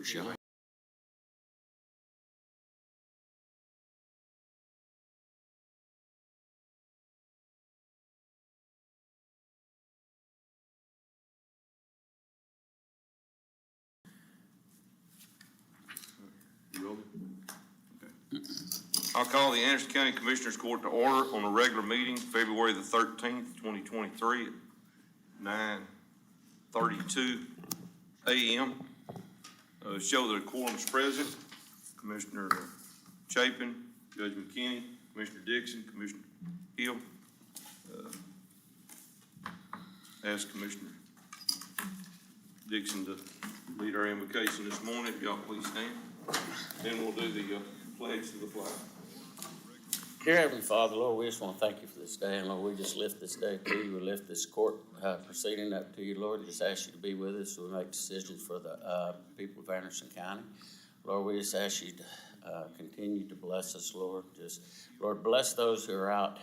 shall. I'll call the Anderson County Commissioners Court to order on a regular meeting, February the 13th, 2023 at 9:32 a.m. Show that a quorum is present. Commissioner Chapin, Judge McKinney, Commissioner Dixon, Commissioner Hill. Ask Commissioner Dixon to lead our invocation this morning. If y'all please stand. Then we'll do the pledge to the flag. Dear Heavenly Father, Lord, we just want to thank you for this day. And Lord, we just lift this day to you. We lift this court proceeding up to you, Lord. Just ask you to be with us so we make decisions for the people of Anderson County. Lord, we just ask you to continue to bless us, Lord. Just, Lord, bless those who are out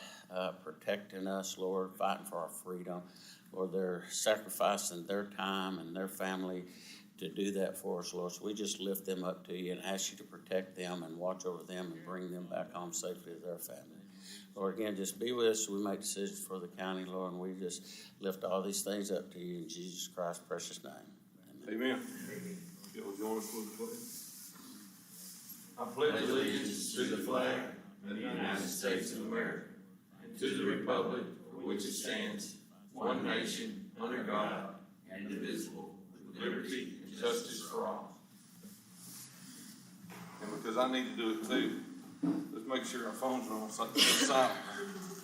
protecting us, Lord, fighting for our freedom. Lord, they're sacrificing their time and their family to do that for us, Lord. So we just lift them up to you and ask you to protect them and watch over them and bring them back home safely to their family. Lord, again, just be with us so we make decisions for the county, Lord, and we just lift all these things up to you in Jesus Christ's precious name. Amen. You'll join us with the pledge. I pledge allegiance to the flag of the United States of America and to the republic for which it stands, one nation, under God, indivisible, with liberty and justice for all. And because I need to do it too, let's make sure our phones are on silent.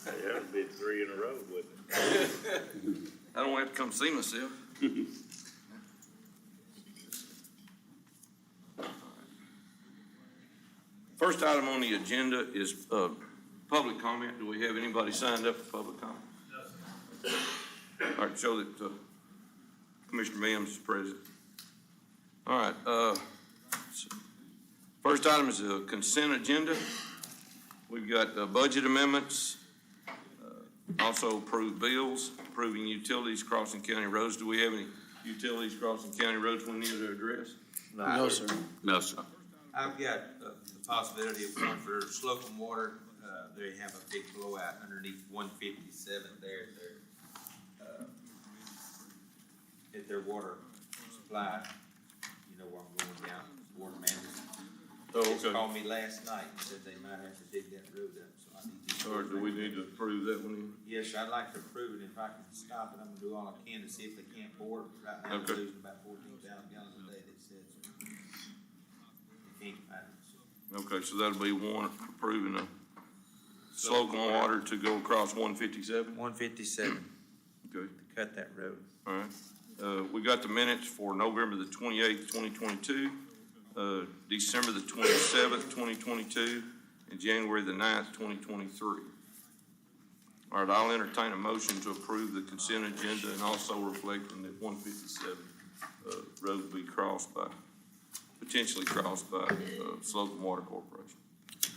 Yeah, it'd be 3 in a row, wouldn't it? I don't have to come see myself. First item on the agenda is public comment. Do we have anybody signed up for public comment? No. All right, show that Commissioner Mims is present. All right. First item is a consent agenda. We've got budget amendments, also approved bills, approving utilities crossing county roads. Do we have any utilities crossing county roads we need to address? No, sir. No, sir. I've got the possibility of one for Slocum Water. They have a big blowout underneath 157 there at their water supply. You know where I'm going down, water management. Oh, They okay. called me last night and said they might have to dig that road up, so I need to. Or do we need to approve that one? Yes, I'd like to approve it. If I can stop it, I'm gonna do all I can to see if they can't bore it. Right now, Okay. they're losing about 14,000 gallons a day, they said, so. They can't find it, so. Okay, so that'll be one approving the Slocum Water to go across 157. 157, Okay, to cut that road. all right. We got the minutes for November the 28th, 2022, December the 27th, 2022, and January the 9th, 2023. All right, I'll entertain a motion to approve the consent agenda and also reflecting that 157 road will be potentially crossed by Slocum Water Corporation.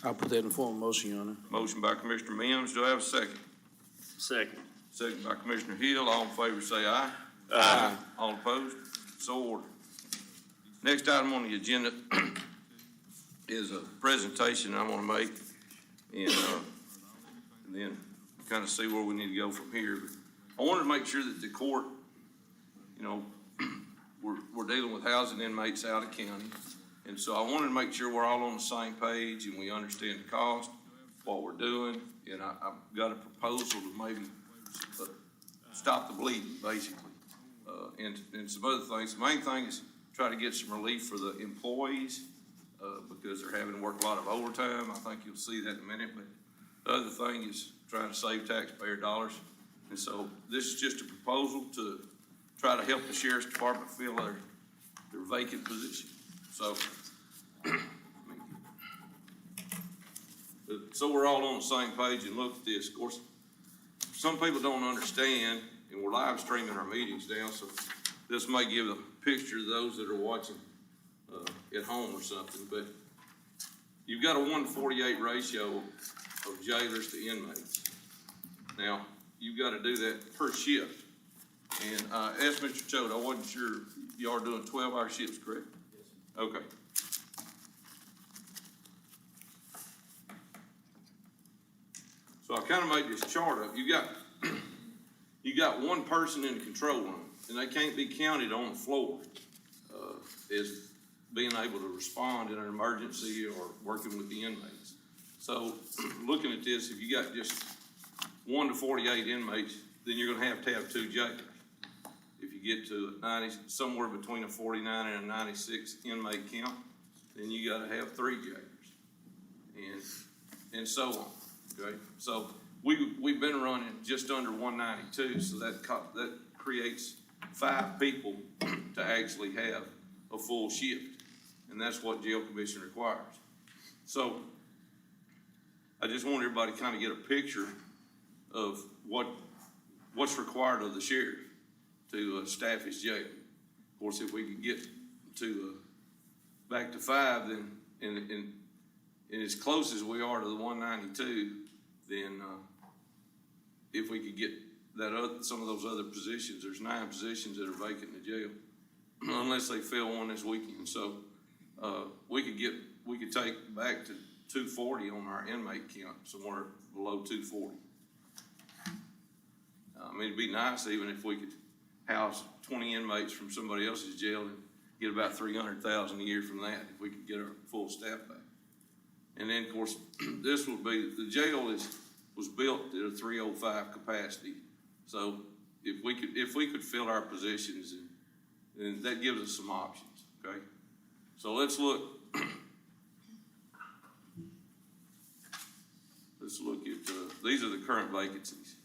I'll put that in form of motion, Your Honor. Motion by Commissioner Mims. Do I have a second? Second. Second by Commissioner Hill. All in favor say aye. Aye. All opposed? So ordered. Next item on the agenda is a presentation I want to make and then kind of see where we need to go from here. But I wanted to make sure that the court, you know, we're dealing with housing inmates out of county. And so I wanted to make sure we're all on the same page and we understand the cost, what we're doing. And I've got a proposal to maybe stop the bleeding, basically. And some other things. The main thing is try to get some relief for the employees because they're having to work a lot of overtime. I think you'll see that in a minute. But the other thing is trying to save taxpayer dollars. And so this is just a proposal to try to help the Sheriff's Department fill their vacant position. So we're all on the same page and look at this. Of course, some people don't understand, and we're live streaming our meetings now, so this may give a picture to those that are watching at home or something, but you've got a 1:48 ratio of jailers to inmates. Now, you've got to do that per shift. And I asked Mr. Choate, I wasn't sure, you are doing 12-hour shifts, correct? Yes. Okay. So I kinda made this chart up. You got one person in the control room, and they can't be counted on the floor, as being able to respond in an emergency or working with the inmates. So, looking at this, if you got just 1 to 48 inmates, then you're gonna have 2 jailers. If you get to 90, somewhere between a 49 and a 96 inmate count, then you gotta have 3 jailers. And so on, okay? So, we've been running just under 192, so that creates 5 people to actually have a full shift. And that's what jail commission requires. So, I just want everybody to kind of get a picture of what's required of the sheriff to staff his jail. Of course, if we could get to back to 5, then and as close as we are to the 192, then if we could get some of those other positions, there's 9 positions that are vacant in the jail, unless they fill one this weekend. So we could take back to 240 on our inmate count, somewhere below 240. I mean, it'd be nice even if we could house 20 inmates from somebody else's jail and get about $300,000 a year from that if we could get our full staff back. And then, of course, this would be, the jail was built at a 305 capacity. So if we could fill our positions, then that gives us some options, okay? So let's look at, these are the current vacancies.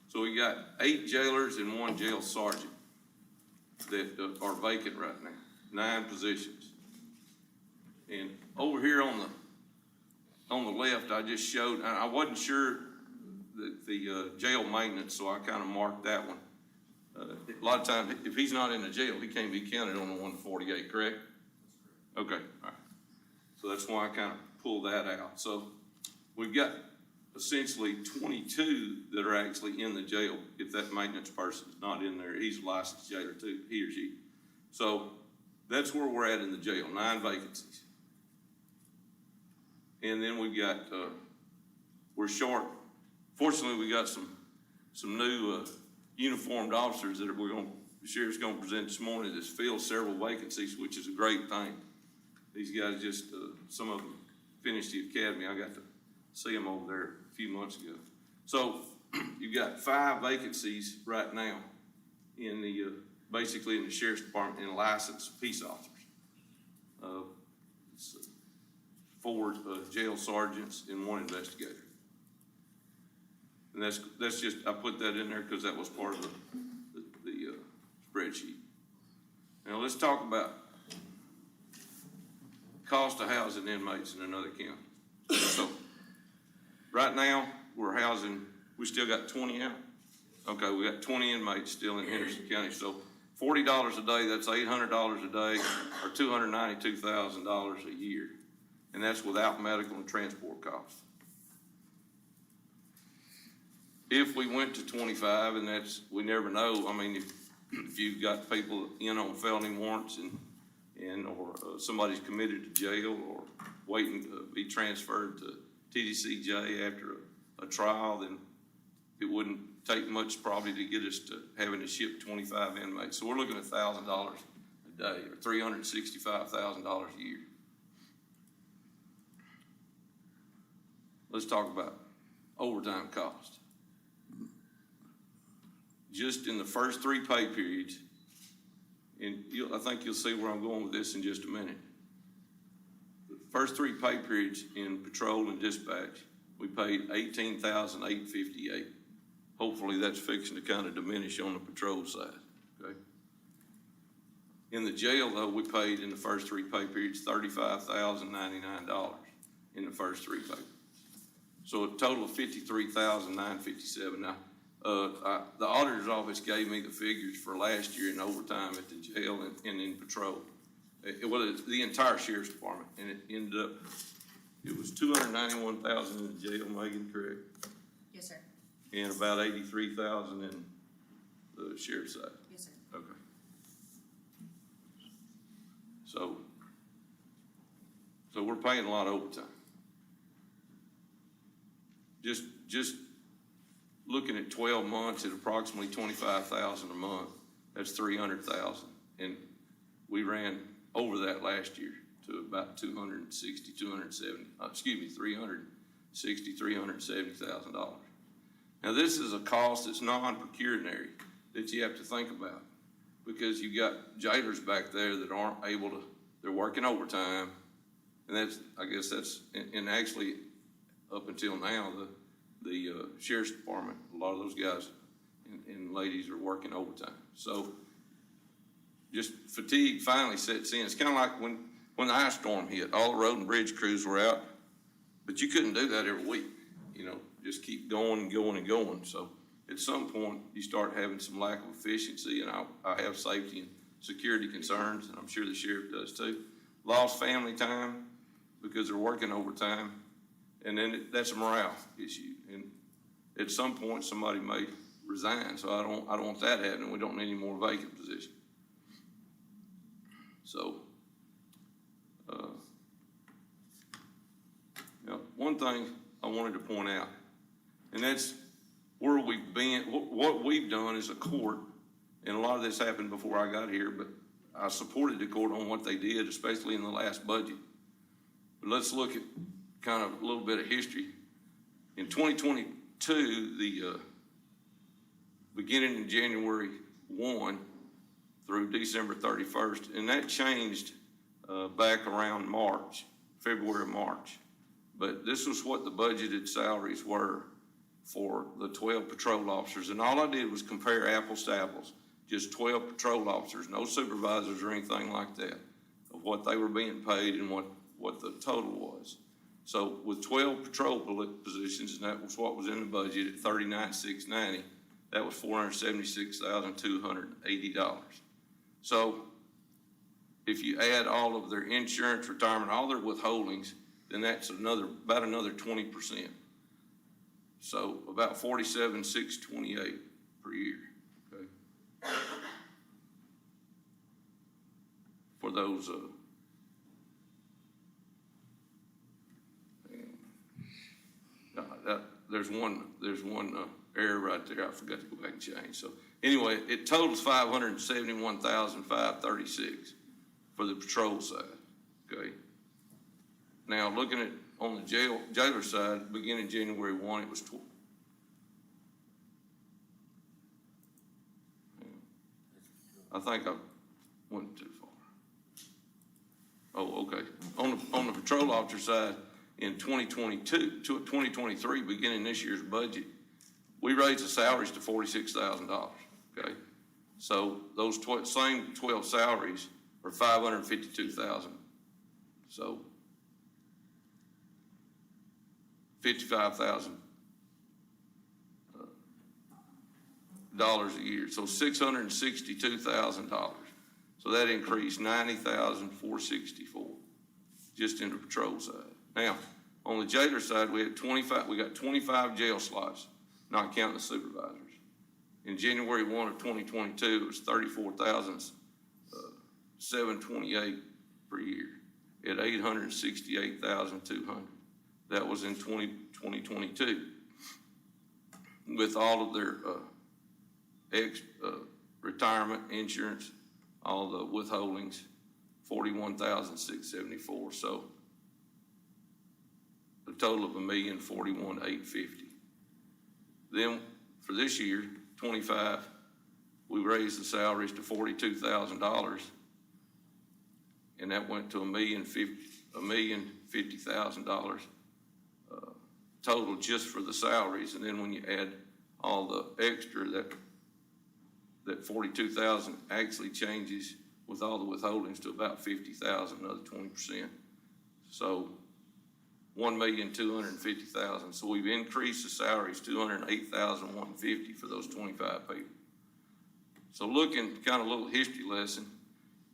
So we got 8 jailers and 1 jail sergeant that are vacant right now, 9 positions. And over here on the left, I just showed, I wasn't sure the jail maintenance, so I kind of marked that one. A lot of times, if he's not in the jail, he can't be counted on the 148, correct? Okay, all right. So that's why I kind of pulled that out. So we've got essentially 22 that are actually in the jail. If that maintenance person's not in there, he's a licensed jailer too, he or she. So that's where we're at in the jail, 9 vacancies. And then we've got, we're short. Fortunately, we got some new uniformed officers that the sheriff's gonna present this morning that's filled several vacancies, which is a great thing. These guys just, some of them finished the academy. I got to see them over there a few months ago. So you've got 5 vacancies right now in the, basically in the sheriff's department in licensed peace officers. 4 jail sergeants and 1 investigator. And that's just, I put that in there because that was part of the spreadsheet. Now let's talk about cost of housing inmates in another county. So right now we still got 20 out. Okay, we got 20 inmates still in Henderson County. So $40 a day, that's $800 a day, or $292,000 a year. And that's without medical and transport costs. If we went to 25, and we never know. I mean, if you've got people in on felony warrants or somebody's committed to jail or waiting to be transferred to TDCJ after a trial, then it wouldn't take much probably to get us to having to ship 25 inmates. So we're looking at $1,000 a day or $365,000 a year. Let's talk about overtime cost. Just in the first 3 pay periods, and I think you'll see where I'm going with this in just a minute. The first 3 pay periods in patrol and dispatch, we paid $18,858. Hopefully that's fixing to kind of diminish on the patrol side, okay? In the jail though, we paid in the first 3 pay periods $35,099 in the first 3 pay periods. So a total of $53,957. Now, the auditor's office gave me the figures for last year in overtime at the jail and in patrol. It's the entire sheriff's department, and it ended up, it was $291,000 in the jail, Megan, correct? Yes, sir. And about $83,000 in the sheriff's side. Yes, sir. Okay. So So we're paying a lot of overtime. Just looking at 12 months at approximately 25,000 a month, that's 300,000. And we ran over that last year to about $370,000. Now, this is a cost that's non-pecuniary that you have to think about, because you've got jailers back there that aren't able to, they're working overtime. And and actually up until now, the sheriff's department, a lot of those guys and ladies are working overtime. So just fatigue finally sets in. It's kind of like when the ice storm hit, all the road and bridge crews were out, but you couldn't do that every week, just keep going and going and going. So at some point you start having some lack of efficiency, and I have safety and security concerns, and I'm sure the sheriff does too. Lost family time because they're working overtime, and then that's a morale issue. And at some point somebody may resign, so I don't want that happening. We don't need any more vacant positions. So, one thing I wanted to point out, and that's where we've been, what we've done as a court, and a lot of this happened before I got here, but I supported the court on what they did, especially in the last budget. But let's look at kind of a little bit of history. In 2022, the beginning in January 1 through December 31st, and that changed back around February, March. But this was what the budgeted salaries were for the 12 patrol officers. And all I did was compare apples to apples, just 12 patrol officers, no supervisors or anything like that, of what they were being paid and what the total was. So with 12 patrol positions, and that was what was in the budget at $39,690, that was $476,280. So if you add all of their insurance, retirement, all their withholdings, then that's about another 20%. So about $47,628 per year. Okay, for those. There's one error right there. I forgot to go back and change. So anyway, it totals $571,536 for the patrol side. Okay. Now looking at on the jailer side, beginning January 1, it was I think I went too far. Oh, okay. On the patrol officer side, in 2023, beginning this year's budget, we raised the salaries to $46,000. Okay, so those same 12 salaries are $552,000. So $55,000 a year. So $662,000. So that increased $90,464 just in the patrol side. Now, on the jailer side, we got 25 jail slots, not counting the supervisors. In January 1 of 2022, it was $34,728 per year at $868,200. That was in 2022. With all of their retirement, insurance, all the withholdings, $41,674. So a total of $1,041,850. Then for this year, 25, we raised the salaries to $42,000, and that went to $1,050,000 total just for the salaries. And then when you add all the extra, that 42,000 actually changes with all the withholdings to about 50,000, another 20%. So 1,250,000. So we've increased the salaries $208,150 for those 25 people. So looking kind of a little history lesson.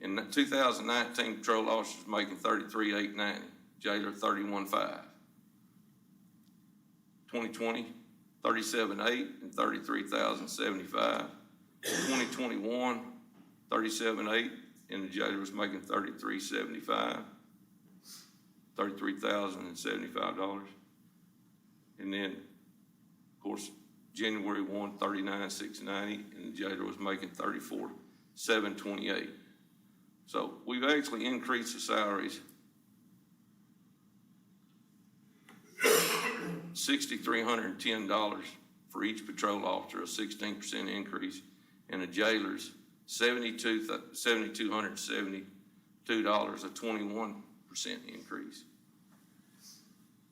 In 2019, patrol officers making $33,890, jailer $31,500. 2020, $37,800 and $33,075. 2021, $37,800 and the jailer was making $33,750. $33,075. And then, of course, January 1, $39,690, and the jailer was making $34,728. So we've actually increased the salaries $6,310 for each patrol officer, a 16% increase, and the jailers $7,272, a 21% increase.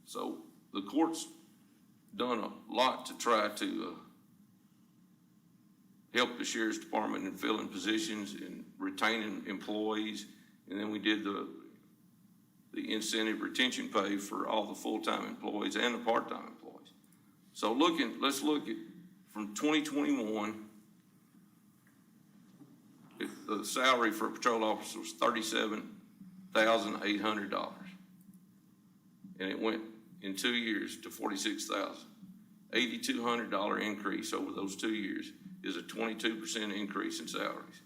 So the court's done a lot to try to help the sheriff's department in filling positions and retaining employees. And then we did the incentive retention pay for all the full-time employees and the part-time employees. So let's look at from 2021, the salary for a patrol officer was $37,800. And it went in 2 years to $46,000. $8,200 increase over those 2 years is a 22% increase in salaries.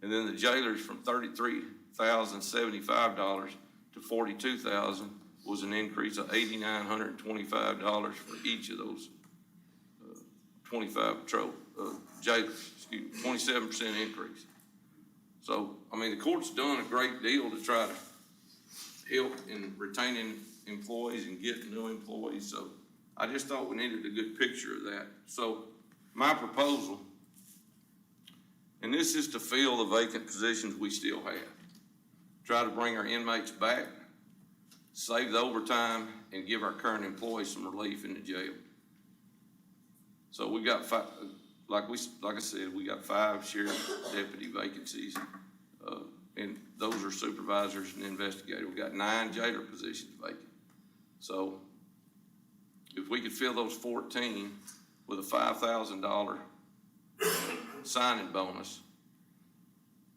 And then the jailers from $33,075 to $42,000 was an increase of $8,925 for each of those 25 patrol jailers, 27% increase. So, I mean, the court's done a great deal to try to help in retaining employees and getting new employees. So I just thought we needed a good picture of that. So my proposal, and this is to fill the vacant positions we still have, try to bring our inmates back, save the overtime, and give our current employees some relief in the jail. So we got five, like I said, we got 5 sheriff deputy vacancies, and those are supervisors and investigators. We got 9 jailer positions vacant. So if we could fill those 14 with a $5,000 signing bonus,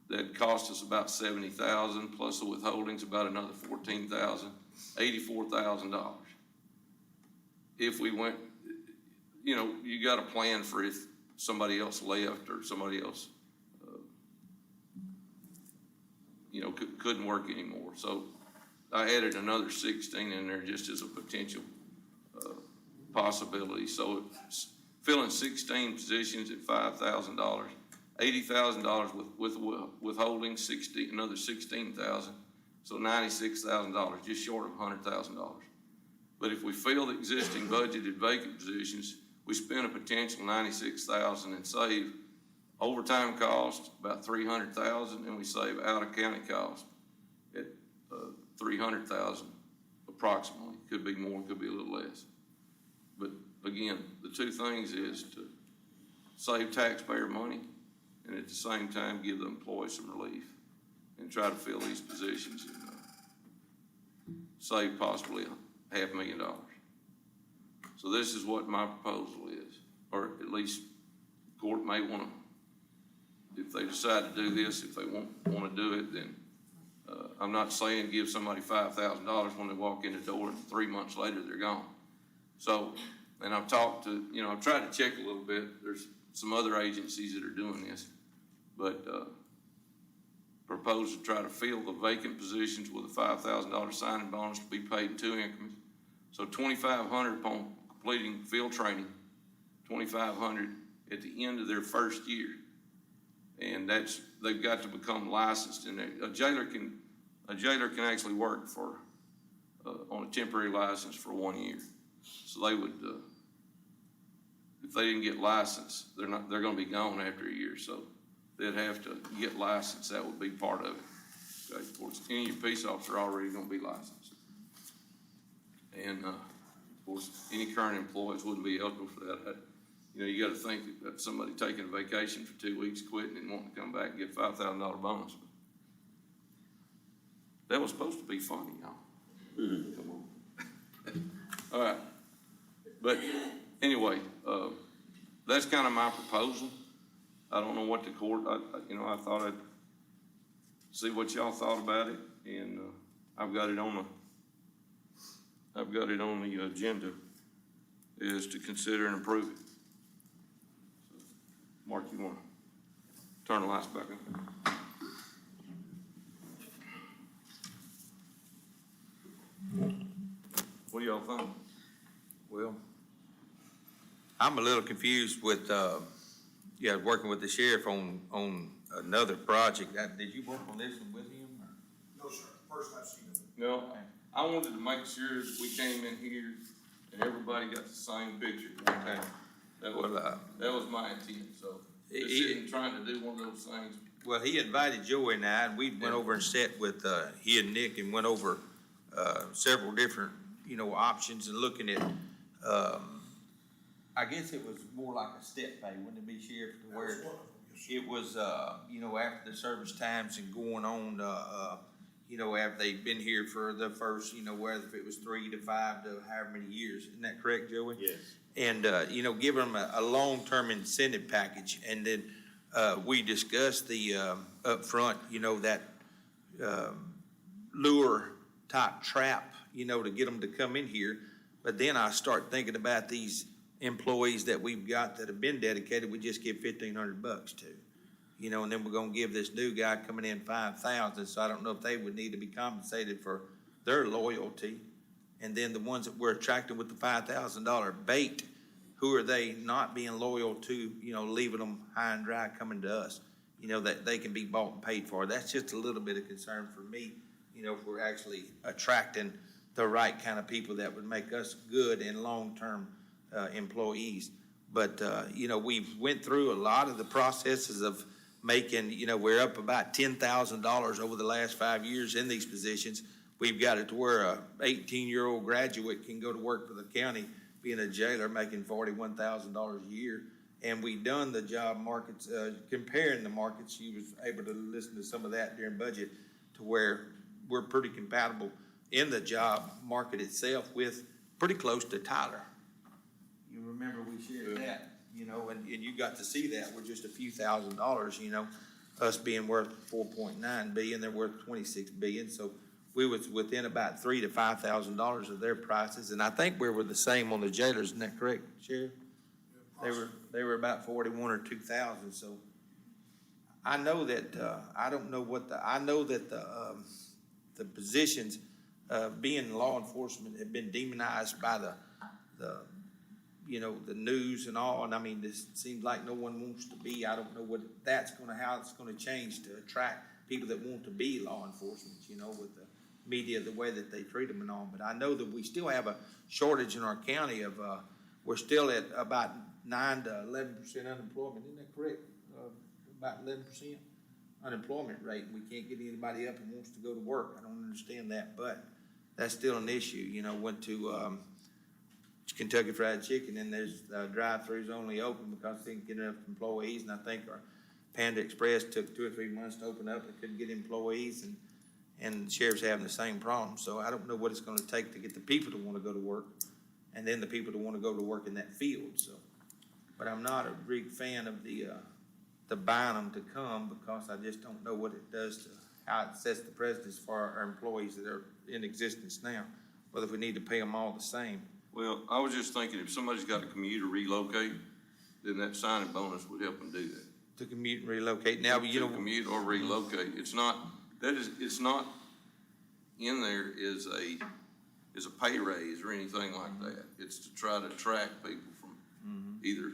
that cost us about $70,000 plus the withholdings about another $14,000, $84,000. If we went, you know, you got a plan for if somebody else left or somebody else, you know, couldn't work anymore. So I added another 16 in there just as a potential possibility. So it's filling 16 positions at $5,000, $80,000 with withholding, another $16,000, so $96,000, just short of $100,000. But if we fill the existing budgeted vacant positions, we spend a potential $96,000 and save overtime cost about $300,000, and we save out of county cost at $300,000 approximately. Could be more, could be a little less. But again, the two things is to save taxpayer money and at the same time give the employees some relief and try to fill these positions and save possibly $500,000. So this is what my proposal is, or at least the court may want to, if they decide to do this, if they want to do it, then I'm not saying give somebody $5,000 when they walk in the door and 3 months later they're gone. So, and I've talked to, you know, I've tried to check a little bit. There's some other agencies that are doing this, but propose to try to fill the vacant positions with a $5,000 signing bonus to be paid in 2 increments. So $2,500 upon completing field training, $2,500 at the end of their first year. And that's, they've got to become licensed, and a jailer can actually work for on a temporary license for 1 year. So they would, if they didn't get licensed, they're going to be gone after a year. So they'd have to get licensed. That would be part of it. Okay, of course, any of your peace officers are already going to be licensed, and of course, any current employees wouldn't be eligible for that. You know, you got to think that somebody taking a vacation for 2 weeks, quitting, and wanting to come back and get $5,000 bonus. That was supposed to be funny, y'all. Come on. All right. But anyway, that's kind of my proposal. I don't know what the court, I thought I'd see what y'all thought about it, and I've got it on the agenda is to consider and approve it. Mark, you want to turn the lights back on? do y'all think? Well, I'm a little confused with, working with the sheriff on another project. Did you work on this one with him? Or? No, sir, first I've seen it. No, I wanted to make sure that we came in here and everybody got the same picture. Okay. That was my intent, so just sitting trying to do one of those things. Well, he invited Joey and I, and we went over and sat with, he and Nick and went over, several different, options and looking at, I guess it was more like a step pay, wouldn't it be, Sheriff, to where it was, after the service times and going on, after they've been here for the first, whether if it was 3 to 5 to however many years. Isn't that correct, Joey? Yes. And, give them a long-term incentive package. And then, we discussed the, upfront, that, lure type trap, to get them to come in here. But then I start thinking about these employees that we've got that have been dedicated, we just give $1,500 to. And then we're gonna give this new guy coming in $5,000, so I don't know if they would need to be compensated for their loyalty. And then the ones that we're attracting with the $5,000 bait, who are they not being loyal to, leaving them high and dry coming to us, that they can be bought and paid for. That's just a little bit of concern for me, if we're actually attracting the right kind of people that would make us good and long-term employees. But, we've went through a lot of the processes of making, we're up about $10,000 over the last 5 years in these positions. We've got it to where a 18-year-old graduate can go to work for the county, being a jailer, making $41,000 a year. And we done the job markets, comparing the markets. You was able to listen to some of that during budget, to where we're pretty compatible in the job market itself with pretty close to Tyler. You remember we shared that, and you got to see that with just a few $1,000s, us being worth 4.9 billion, they're worth 26 billion. So we was within about $3,000 to $5,000 of their prices. And I think we were the same on the jailers. Isn't that correct, Sheriff? They were about 41 or 2,000. So I know that, I know that the positions, being law enforcement have been demonized by the news and all. And I mean, this seems like no one wants to be. I don't know how it's gonna change to attract people that want to be law enforcement, with the media, the way that they treat them and all. But I know that we still have a shortage in our county of, we're still at about 9 to 11% unemployment. Isn't that correct? About 11% unemployment rate. We can't get anybody up and wants to go to work. I don't understand that, but that's still an issue. Went to, Kentucky Fried Chicken, and there's drive-throughs only open because they didn't get enough employees. And I think our Panda Express took 2 or 3 months to open up and couldn't get employees, and the sheriff's having the same problem. So I don't know what it's going to take to get the people to want to go to work, and then the people to want to go to work in that field. So, but I'm not a big fan of the buying them to come, because I just don't know what it does to how it sets the precedence for our employees that are in existence now, whether we need to pay them all the same. Well, I was just thinking, if somebody's got to commute or relocate, then that signing bonus would help them do that. To commute and relocate. Now, To commute or relocate. It's not in there as a pay raise or anything like that. It's to try to attract people from either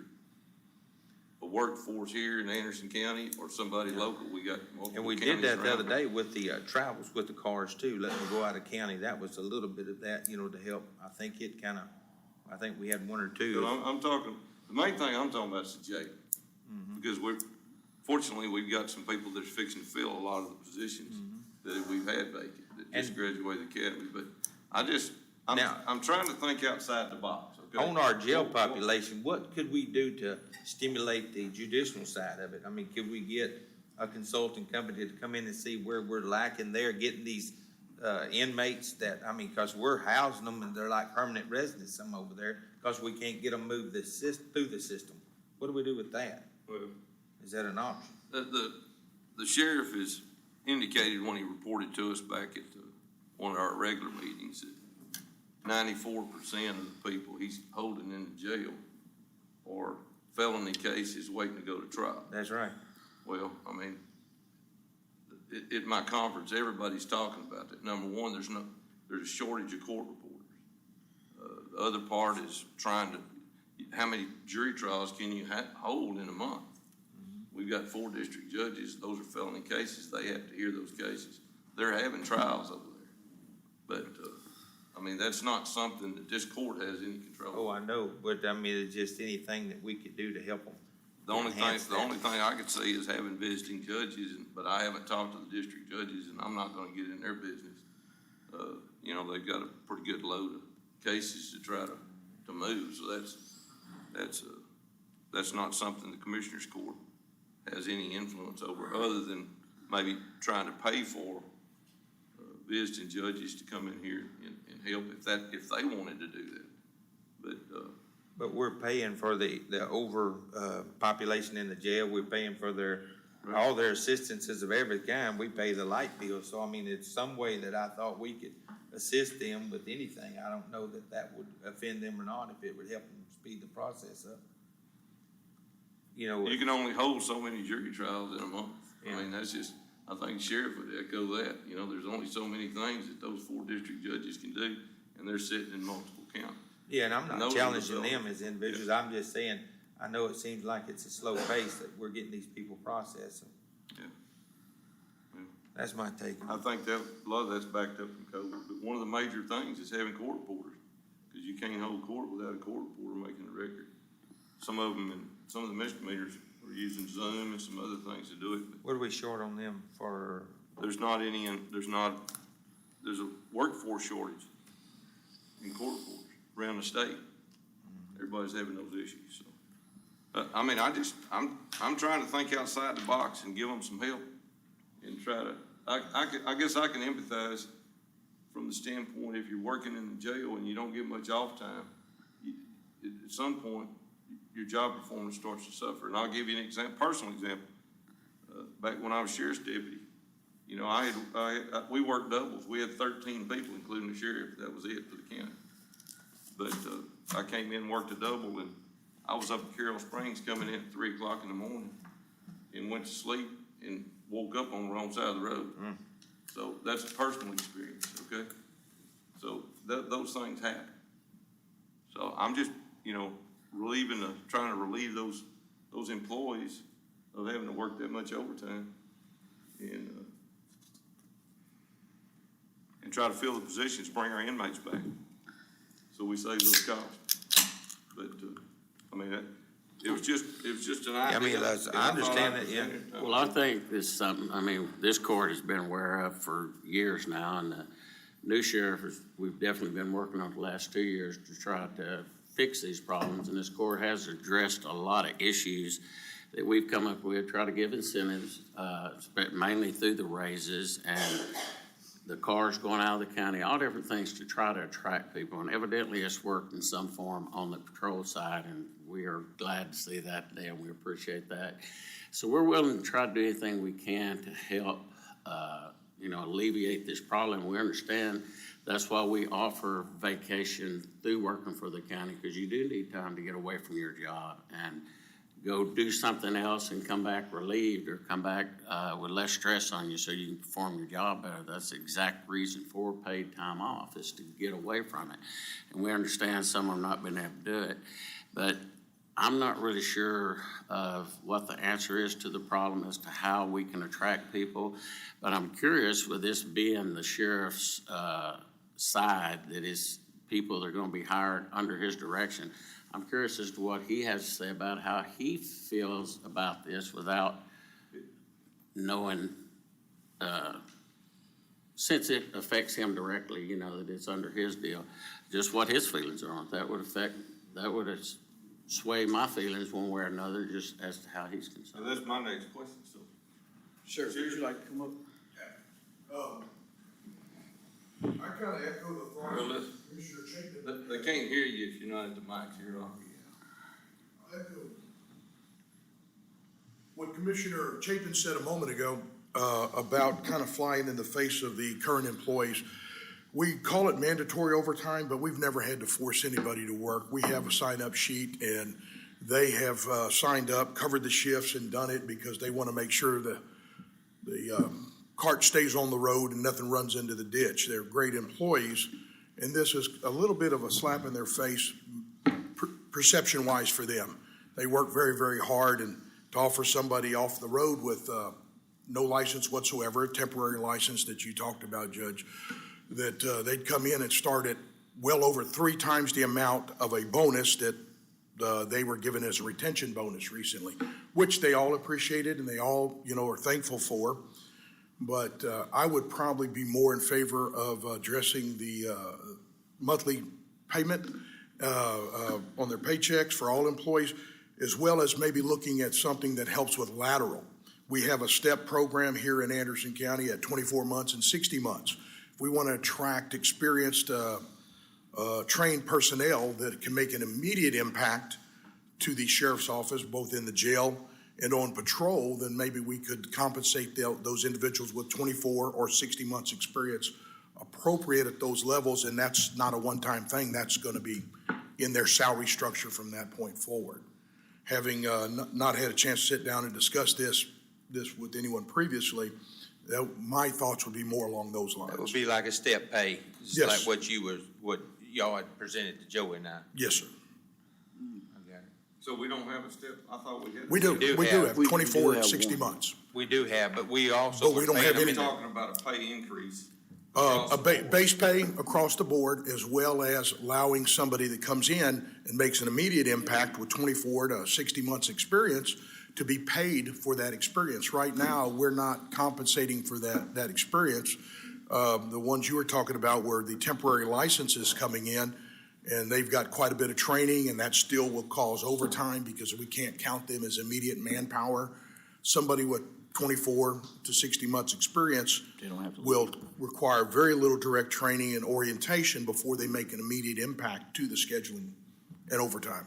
a workforce here in Anderson County or somebody local. We got multiple and we counties did that the around other day with the travels with the cars too, letting them go out of county. That was a little bit of that, to help. I think we had 1 or 2. But I'm talking, the main thing I'm talking about is the jail. Because fortunately, we've got some people that are fixing to fill a lot of the positions that we've had vacant, that just graduated the academy. But I'm trying to think outside the box. Okay? On our jail population, what could we do to stimulate the judicial side of it? I mean, could we get a consulting company to come in and see where we're lacking there, getting these inmates that, because we're housing them and they're like permanent residents, some over there, because we can't get them moved through the system. What do we do with that? Well, is that an option? The sheriff has indicated when he reported to us back at one of our regular meetings that 94% of the people he's holding in the jail are felony cases waiting to go to trial. That's right. Well, at my conference, everybody's talking about that. Number one, there's a shortage of court reporters. The other part is trying to, how many jury trials can you hold in a month? We've got 4 district judges. Those are felony cases. They have to hear those cases. They're having trials over there. But, I mean, that's not something that this court has any control Oh, over. I know, but I mean, it's just anything that we could do to help them. The only enhance thing I could see is having visiting judges, but I haven't talked to the district judges, and I'm not gonna get in their business. You know, they've got a pretty good load of cases to try to move, so that's not something the Commissioners Court has any influence over, other than maybe trying to pay for visiting judges to come in here and help if they wanted to do that. But we're paying for the population in the jail, we're paying for all their assistances of every kind, we pay the light bill, so I mean, it's some way that I thought we could assist them with anything. I don't know that would offend them or not, if it would help them speed the process up. You know, You can only hold so many jury trials in a month. Yeah. I mean, that's just, I think the sheriff would echo that. You know, there's only so many things that those 4 district judges can do, and they're sitting in multiple counties. yeah, and I'm And not those are challenging the them as individuals, I'm just saying, I know it seems like it's a slow pace that we're getting these people processed. Yeah. Yeah. That's my take. I think that, a lot of that's backed up from COVID, but one of the major things is having court reporters, because you can't hold court without a court reporter making a record. Some of the misdemeanors are using Zoom and some other things to do it, but What are we short on them for? there's a workforce shortage in court reporters around the state. Everybody's having those issues, so. I mean, I'm trying to think outside the box and give them some help and try to, I guess I can empathize from the standpoint, if you're working in the jail and you don't get much off time, at some point, your job performance starts to suffer. And I'll give you an personal example. Back when I was sheriff's deputy, you know, we worked doubles. We had 13 people, including the sheriff. That was it for the county. But I came in and worked a double, and I was up at Carroll Springs coming in at 3 o'clock in the morning and went to sleep and woke up on the wrong side of the road. So that's a personal experience, okay? So those things happen. So I'm just, you know, trying to relieve those employees of having to work that much overtime and try to fill the positions, bring our inmates back, so we save those costs. But I mean, it was just an idea. I mean, I understand that, yeah. Well, I think this is something, I mean, this court has been aware of for years now, and the new sheriff, we've definitely been working on the last 2 years to try to fix these problems, and this court has addressed a lot of issues that we've come up with, try to give incentives, mainly through the raises and the cars going out of the county, all different things to try to attract people. And evidently it's worked in some form on the patrol side, and we are glad to see that today, and we appreciate that. So we're willing to try to do anything we can to help, alleviate this problem. We understand that's why we offer vacation through working for the county, because you do need time to get away from your job and go do something else and come back relieved, or come back with less stress on you so you can perform your job better. That's the exact reason for paid time off, is to get away from it. And we understand some have not been able to do it, but I'm not really sure of what the answer is to the problem as to how we can attract people. But I'm curious, with this being the sheriff's side, that is people that are going to be hired under his direction, I'm curious as to what he has to say about how he feels about this without knowing, since it affects him directly, you know, that it's under his deal, just what his feelings are on it. That would sway my feelings one way or another, just as to how he's So concerned. that's my next question, so. Sure, would you like to come up? I kind of echo the thought Well, of Commissioner Chapin. They can't hear you if you're not at the mic, you're on. I echo what Commissioner Chapin said a moment ago about kind of flying in the face of the current employees. We call it mandatory overtime, but we've never had to force anybody to work. We have a sign-up sheet, and they have signed up, covered the shifts, and done it because they want to make sure the cart stays on the road and nothing runs into the ditch. They're great employees, And this is a little bit of a slap in their face, perception-wise for them. They work very, very hard, and to offer somebody off the road with no license whatsoever, a temporary license that you talked about, Judge, that they'd come in and start at well over 3 times the amount of a bonus that they were given as a retention bonus recently, which they all appreciated and they all, are thankful for. But I would probably be more in favor of addressing the monthly payment on their paychecks for all employees, as well as maybe looking at something that helps with lateral. We have a STEP program here in Anderson County at 24 months and 60 months. If we want to attract experienced, trained personnel that can make an immediate impact to the sheriff's office, both in the jail and on patrol, then maybe we could compensate those individuals with 24 or 60 months experience appropriate at those levels, and that's not a one-time thing. That's going to be in their salary structure from that point forward. Having not had a chance to sit down and discuss this with anyone previously, my thoughts would be more along those lines. It would be like a step pay, just Yes. like what y'all had presented to Joey and I. Yes, sir. I got it. So we don't have a step, I thought we had. We do have We 24 do and have 60 one. months. We do have, but we also. But we don't have I'm any- talking about a pay increase. Base pay across the board, as well as allowing somebody that comes in and makes an immediate impact with 24 to 60 months experience to be paid for that experience. Right now, we're not compensating for that experience. The ones you were talking about were the temporary licenses coming in, and they've got quite a bit of training, and that still will cause overtime because we can't count them as immediate manpower. Somebody with 24 to 60 months experience They don't have to. will require very little direct training and orientation before they make an immediate impact to the scheduling and overtime.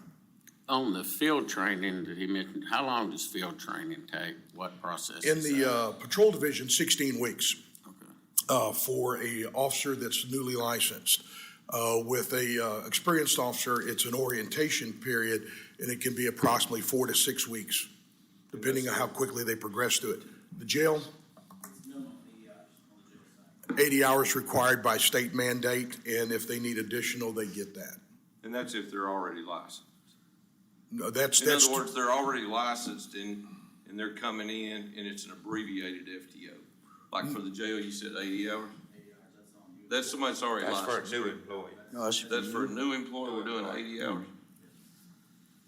On the field training that he mentioned, how long does field training take? What process In is the that? patrol division, 16 weeks Okay. for a officer that's newly licensed. With a experienced officer, it's an orientation period, and it can be approximately 4 to 6 weeks, depending on how quickly they progress through it. The jail, 80 hours required by state mandate, and if they need additional, they get that. And that's if they're already licensed. No, that's. In other words, they're already licensed and they're coming in and it's an abbreviated FTO. Like for the jail, you said 80 hours? That's somebody that's already That's for a licensed. new employee. No, That's for a new employee, we're doing 80 hours.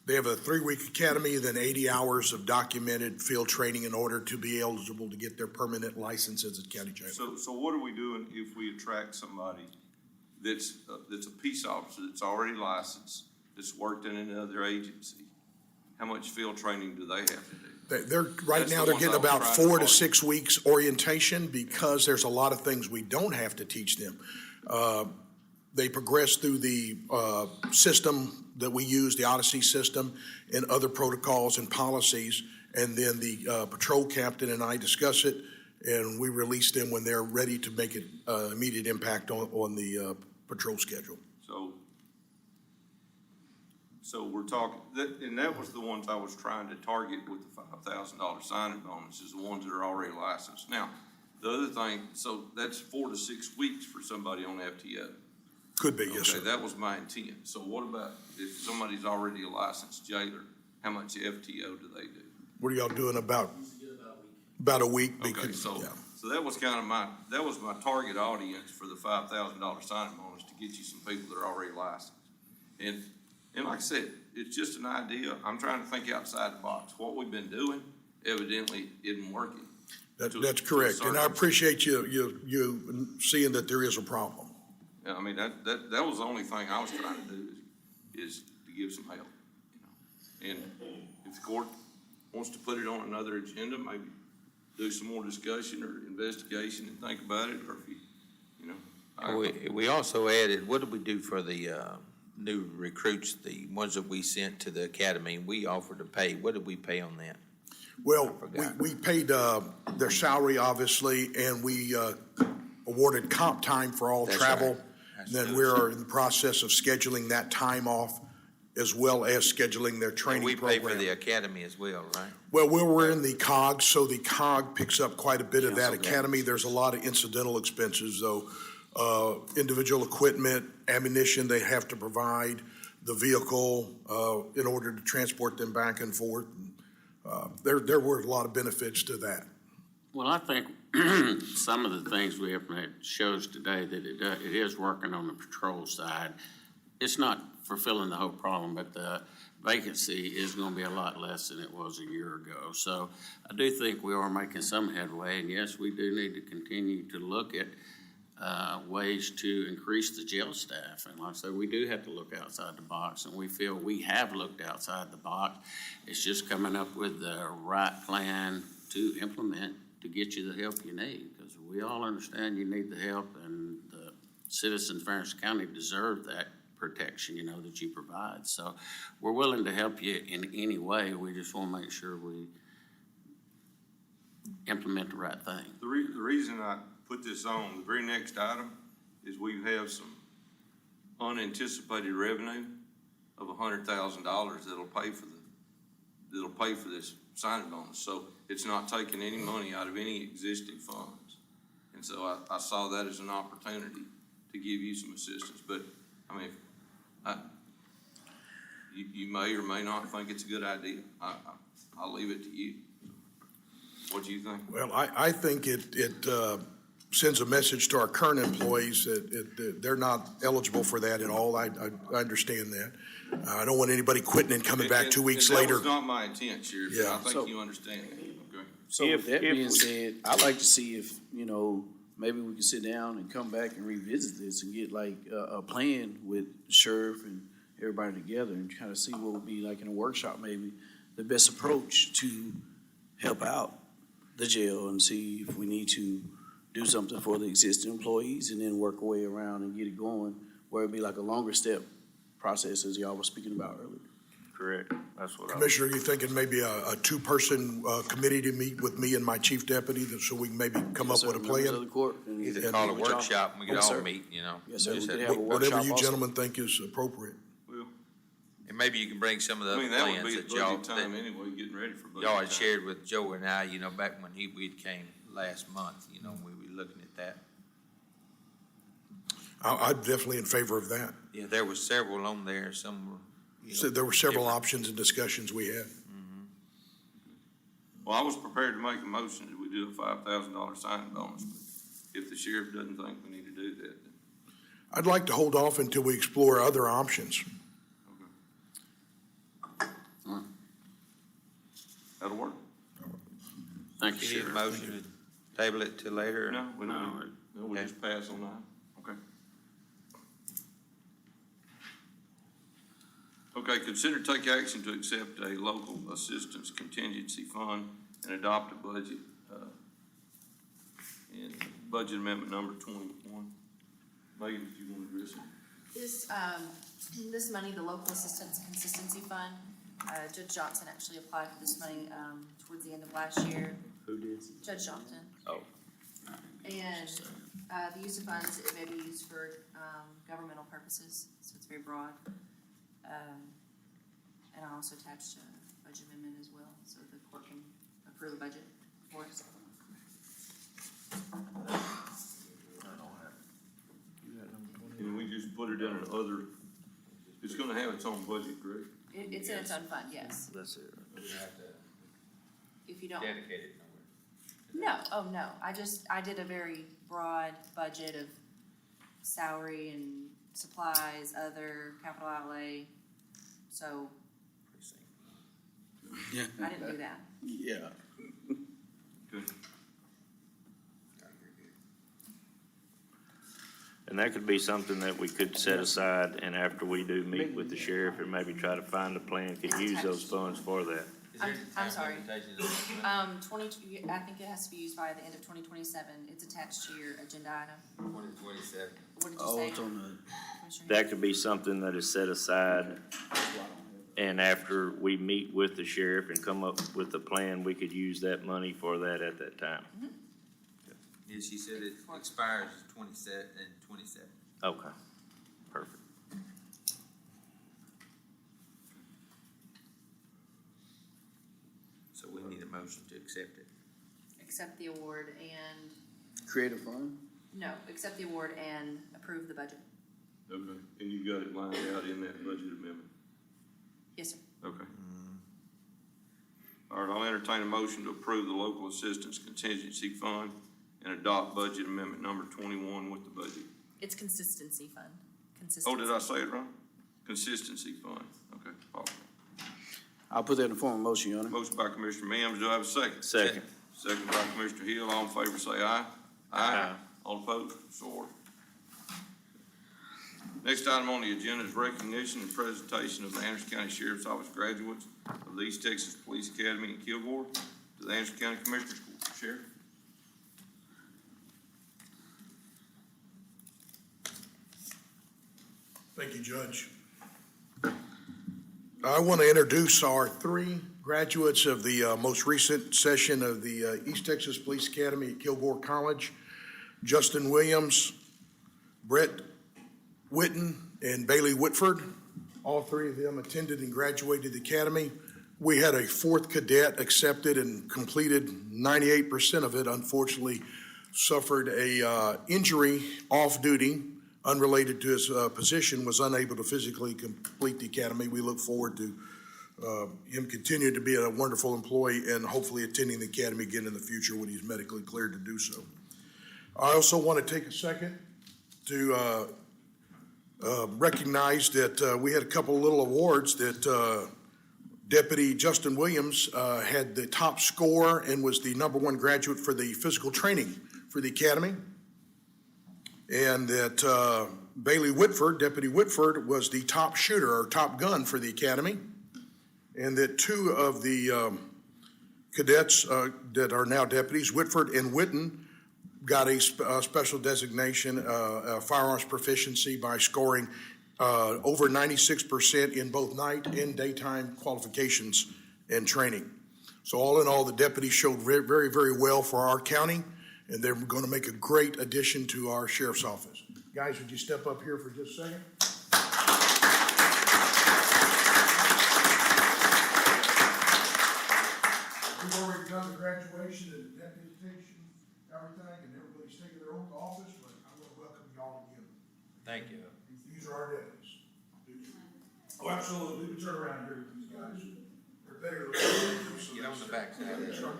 They have a 3-week academy, then 80 hours of documented field training in order to be eligible to get their permanent license as a county jail. So what are we doing if we attract somebody that's a peace officer that's already licensed, that's worked in another agency? How much field training do they have to do? They're, right That's now, the they're ones getting I was about trying to 4 to target. 6 weeks orientation because there's a lot of things we don't have to teach them. They progress through the system that we use, the Odyssey system, and other protocols and policies, and then the patrol captain and I discuss it, and we release them when they're ready to make an immediate impact on the patrol schedule. So we're talking, and that was the ones I was trying to target with the $5,000 signing bonuses, the ones that are already licensed. Now, the other thing, so that's 4 to 6 weeks for somebody on FTO. Could be, yes, sir. Okay, that was my intent. So what about if somebody's already a licensed jailer, how much FTO do they do? What are y'all doing about a week? Okay, because- so yeah. that was kind of that was my target audience for the $5,000 signing bonus to get you some people that are already licensed. And like I said, it's just an idea. I'm trying to think outside the box. What we've been doing evidently isn't working. That's to a correct, and I certain- appreciate you seeing that there is a problem. Yeah, I mean, that was the only thing I was trying to do is to give some help, you know. And if the court wants to put it on another agenda, maybe do some more discussion or investigation and think about it, or if you know. We also added, what did we do for the new recruits, the ones that we sent to the academy? We offered to pay. What did we pay on that? Well, forgot. we paid their salary, obviously, and we awarded comp time for all That's travel. right. That's Then good. we're in the process of scheduling that time off, as well as scheduling their And training we pay program. for the academy as well, right? Well, we're in the COG, so the COG picks up quite a bit of that Okay. academy. There's a lot of incidental expenses, though, individual equipment, ammunition they have to provide, the vehicle, in order to transport them back and forth. There were a lot of benefits to that. Well, I think some of the things we have had shows today that it is working on the patrol side. It's not fulfilling the whole problem, but the vacancy is going to be a lot less than it was a year ago. So I do think we are making some headway, and yes, we do need to continue to look at ways to increase the jail staff. And like I said, we do have to look outside the box, and we feel we have looked outside the box. It's just coming up with the right plan to implement to get you the help you need, because we all understand you need the help, and the citizens of Harrison County deserve that protection, that you provide. So we're willing to help you in any way. We just want to make sure we implement the right thing. The reason I put this on, the very next item, is we have some unanticipated revenue of $100,000 that'll pay for this signing bonus. So it's not taking any money out of any existing funds. And so I saw that as an opportunity to give you some assistance. But, I mean, you may or may not think it's a good idea. I'll leave it to you. What do you think? Well, I think it sends a message to our current employees that they're not eligible for that at all. I understand that. I don't want anybody quitting and coming back 2 weeks And later. that was not my intent, Sheriff. Yeah. I think So- you understand that, okay? So with that being said, I'd like to see if, maybe we can sit down and come back and revisit this and get like a plan with the sheriff and everybody together and kind of see what would be like in a workshop, maybe the best approach to help out the jail and see if we need to do something for the existing employees and then work our way around and get it going, where it'd be like a longer step process as y'all were speaking about earlier. Correct, that's what I was. Commissioner, you thinking maybe a two-person committee to meet with me and my chief deputy so we can maybe come up with a Members of plan? the court and- Either And- call a With y'all. workshop and we could Yes, all sir. meet, Yes, sir. We Just could have- have a Whatever workshop you also. gentlemen think is appropriate. Well, And maybe you can bring some of the I other mean, that would plans be that y'all, budget time that anyway, getting ready for budget y'all had time. shared with Joe and I, back when we'd came last month, we were looking at that. I'm definitely in favor of that. Yeah, there was several on there, some were, So there were several different. options and discussions we had. Well, I was prepared to make a motion that we do a $5,000 signing bonus, but if the sheriff doesn't think we need to do that, then I'd like to hold off until we explore other options. that'll work. Thank you, you need a Sheriff. motion to table it till later? or- No, we No, don't. No, we Okay. just pass on that. Okay. Okay, consider take action to accept a local assistance contingency fund and adopt a budget, and budget amendment number 21. Megan, did you want to address it? This money, the local assistance consistency fund, Judge Johnson actually applied for this money, towards the end of last year. Who did? Judge Johnson. Oh. And, the use of funds, it may be used for, governmental purposes, so it's very broad. And I also attached a budget amendment as well, so the court can approve the budget for us. Can we just put it in another, it's gonna have its own budget, correct? It's in its own fund, yes. That's it. We don't have to If you don't. dedicate it nowhere. No, I did a very broad budget of salary and supplies, other capital outlay, so Yeah. I didn't do that. Yeah. Good. And that could be something that we could set aside, and after we do meet with the sheriff and maybe try to find a plan, could use those funds for that. Is there I'm time sorry. limitations on it? 20, I think it has to be used by the end of 2027. It's attached to your agenda item. 2027. What did you Oh, say? it's on the, Commissioner? That could be something that is set aside, and after we meet with the sheriff and come up with a plan, we could use that money for that at that time. Yeah, she said it expires in 27. Okay, perfect. So we need a motion to accept it. Accept the award and creative fund? No, accept the award and approve the budget. Okay, and you got it lined out in that budget amendment? Yes, sir. Okay. All right, I'll entertain a motion to approve the local assistance contingency fund and adopt budget amendment number 21 with the budget. It's consistency fund. Oh, Consistency. did I say it wrong? Consistency fund, okay. I'll put that in the form of motion, Your Honor. Motion by Commissioner Mims, do I have a second? Second. Second by Commissioner Hill, all in favor say aye. Aye. All opposed, so ordered. Next item on the agenda is recognition and presentation of the Anderson County Sheriff's Office graduates of the East Texas Police Academy in Kilgore to the Anderson County Commissioners Court. Sheriff? Thank you, Judge. I want to introduce our three graduates of the most recent session of the East Texas Police Academy at Kilgore College. Justin Williams, Brett Witten, and Bailey Whitford. All three of them attended and graduated the academy. We had a fourth cadet accepted and completed 98% of it. Unfortunately, suffered a injury off duty unrelated to his position, was unable to physically complete the academy. We look forward to him continuing to be a wonderful employee and hopefully attending the academy again in the future when he's medically cleared to do so. I also want to take a second to recognize that we had a couple of little awards that Deputy Justin Williams had the top score and was the #1 graduate for the physical training for the academy. And that Bailey Whitford, Deputy Whitford, was the top shooter or top gun for the academy. And that two of the cadets that are now deputies, Whitford and Witten, got a special designation, firearms proficiency by scoring over 96% in both night and daytime qualifications and training. So all in all, the deputies showed very, very well for our county, and they're going to make a great addition to our sheriff's office. Guys, would you step up here for just a second? We've already done the graduation and the deputation, everything, and everybody's taking their oath to office, but I want to welcome y'all again. Thank you. These are our deputies. Oh, absolutely. We turn around here with these guys. They're better than Get on the back side. There you go.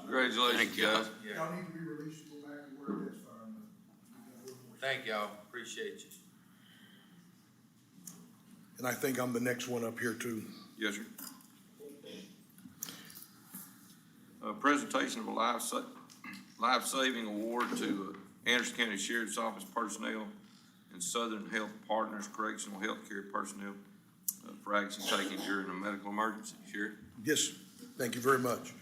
Congratulations, guys. Y'all need to be released to go back and work, that's fine. Thank y'all. Appreciate you. And I think I'm the next one up here too. Yes, sir. Presentation of a life-saving award to Anderson County Sheriff's Office personnel and Southern Health Partners Correctional Healthcare personnel for action taken during a medical emergency. Sheriff? Yes, thank you very much.